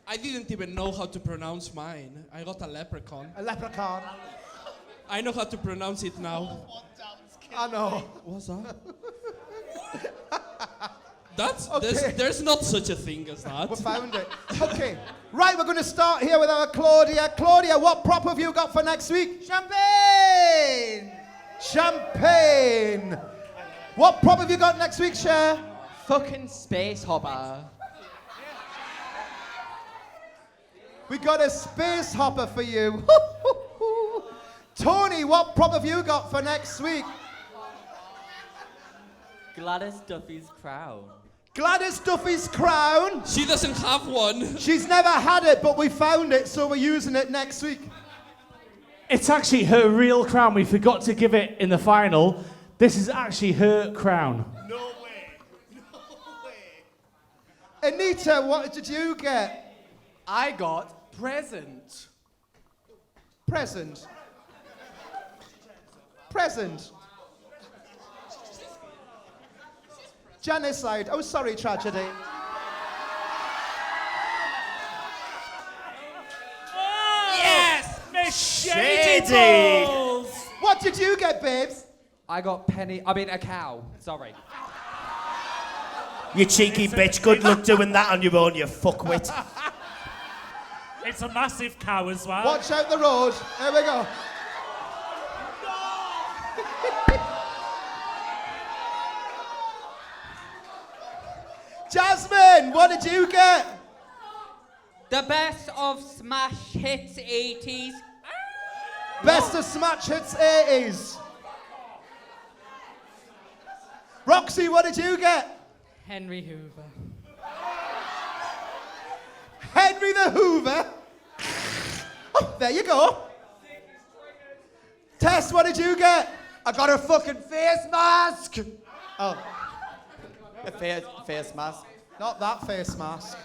I didn't even know how to pronounce mine. I got a leprechaun. A leprechaun. I know how to pronounce it now. I know. What's that? That's Okay. there's not such a thing as that. We found it. Okay. Right, we're going to start here with our Claudia. Claudia, what prop have you got for next week? Champagne! Champagne! What prop have you got next week, Cher? Fucking space hopper. We got a space hopper for you. Tony, what prop have you got for next week? Gladys Duffy's crown. Gladys Duffy's crown. She doesn't have one. She's never had it, but we found it, so we're using it next week. It's actually her real crown. We forgot to give it in the final. This is actually her crown. No way. No way. Anita, what did you get? I got present. Present. Present. Genocide. Oh, sorry, tragedy. Yes! Miss Shady. Shady Balls. What did you get, babes? I got a cow. Sorry. You cheeky bitch. Good luck doing that on your own, you fuckwit. It's a massive cow as well. Watch out the road. There we go. Jasmine, what did you get? The best of smash hits 80s. Best of Smash Hits 80s. Roxy, what did you get? Henry Hoover. Henry the Hoover. Oh, there you go. Tess, what did you get? I got a fucking face mask. Oh, A face mask. not that face mask.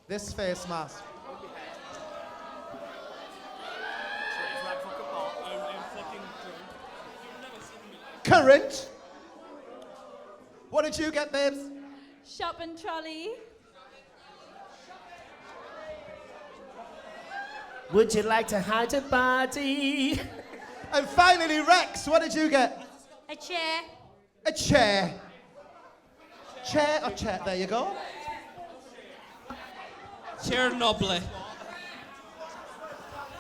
This face mask. Current. What did you get, babes? Shopping trolley. Would you like to hide a body? And finally, Rex, what did you get? A chair. A chair. Chair or chair? There you go. Chernobyl.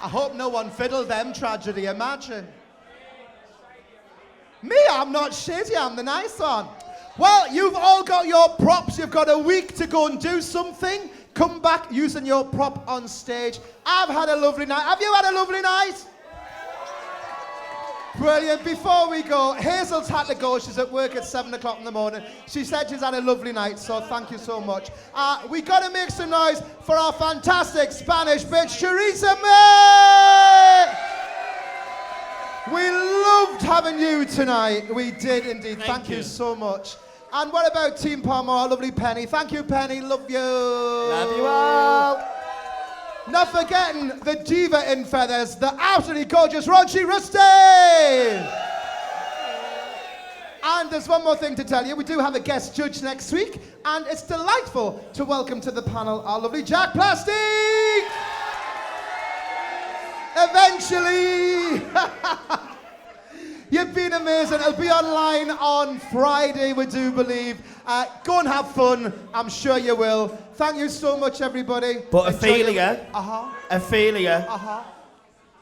I hope no one fiddled them, tragedy, imagine. Me, I'm not shitty, I'm the nice one. Well, you've all got your props. You've got a week to go and do something. Come back using your prop on stage. I've had a lovely night. Have you had a lovely night? Brilliant. Before we go, Hazel's had to go. She's at work at 7 o'clock in the morning. She said she's had a lovely night, so thank you so much. We got to make some noise for our fantastic Spanish bitch, Teresa May! We loved having you tonight. We did indeed. Thank you so much. And what about Team Palmer, our lovely Penny? Thank you, Penny. Love you. Love you all. Not forgetting the diva in feathers, the utterly gorgeous Roxy Trix. And there's one more thing to tell you. We do have a guest judge next week, and it's delightful to welcome to the panel our lovely Jack Plastic. Eventually. You've been amazing. It'll be online on Friday, we do believe. Go and have fun. I'm sure you will. Thank you so much, everybody. But Ophelia, Ophelia,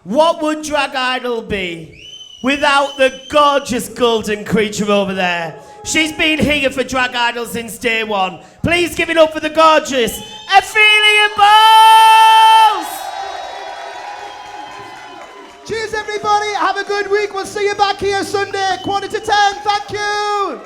what would Drag Idol be without the gorgeous golden creature over there? She's been here for Drag Idol since day one. Please give it up for the gorgeous Ophelia Balls! Cheers, everybody. Have a good week. We'll see you back here Sunday, 9:45. Thank you.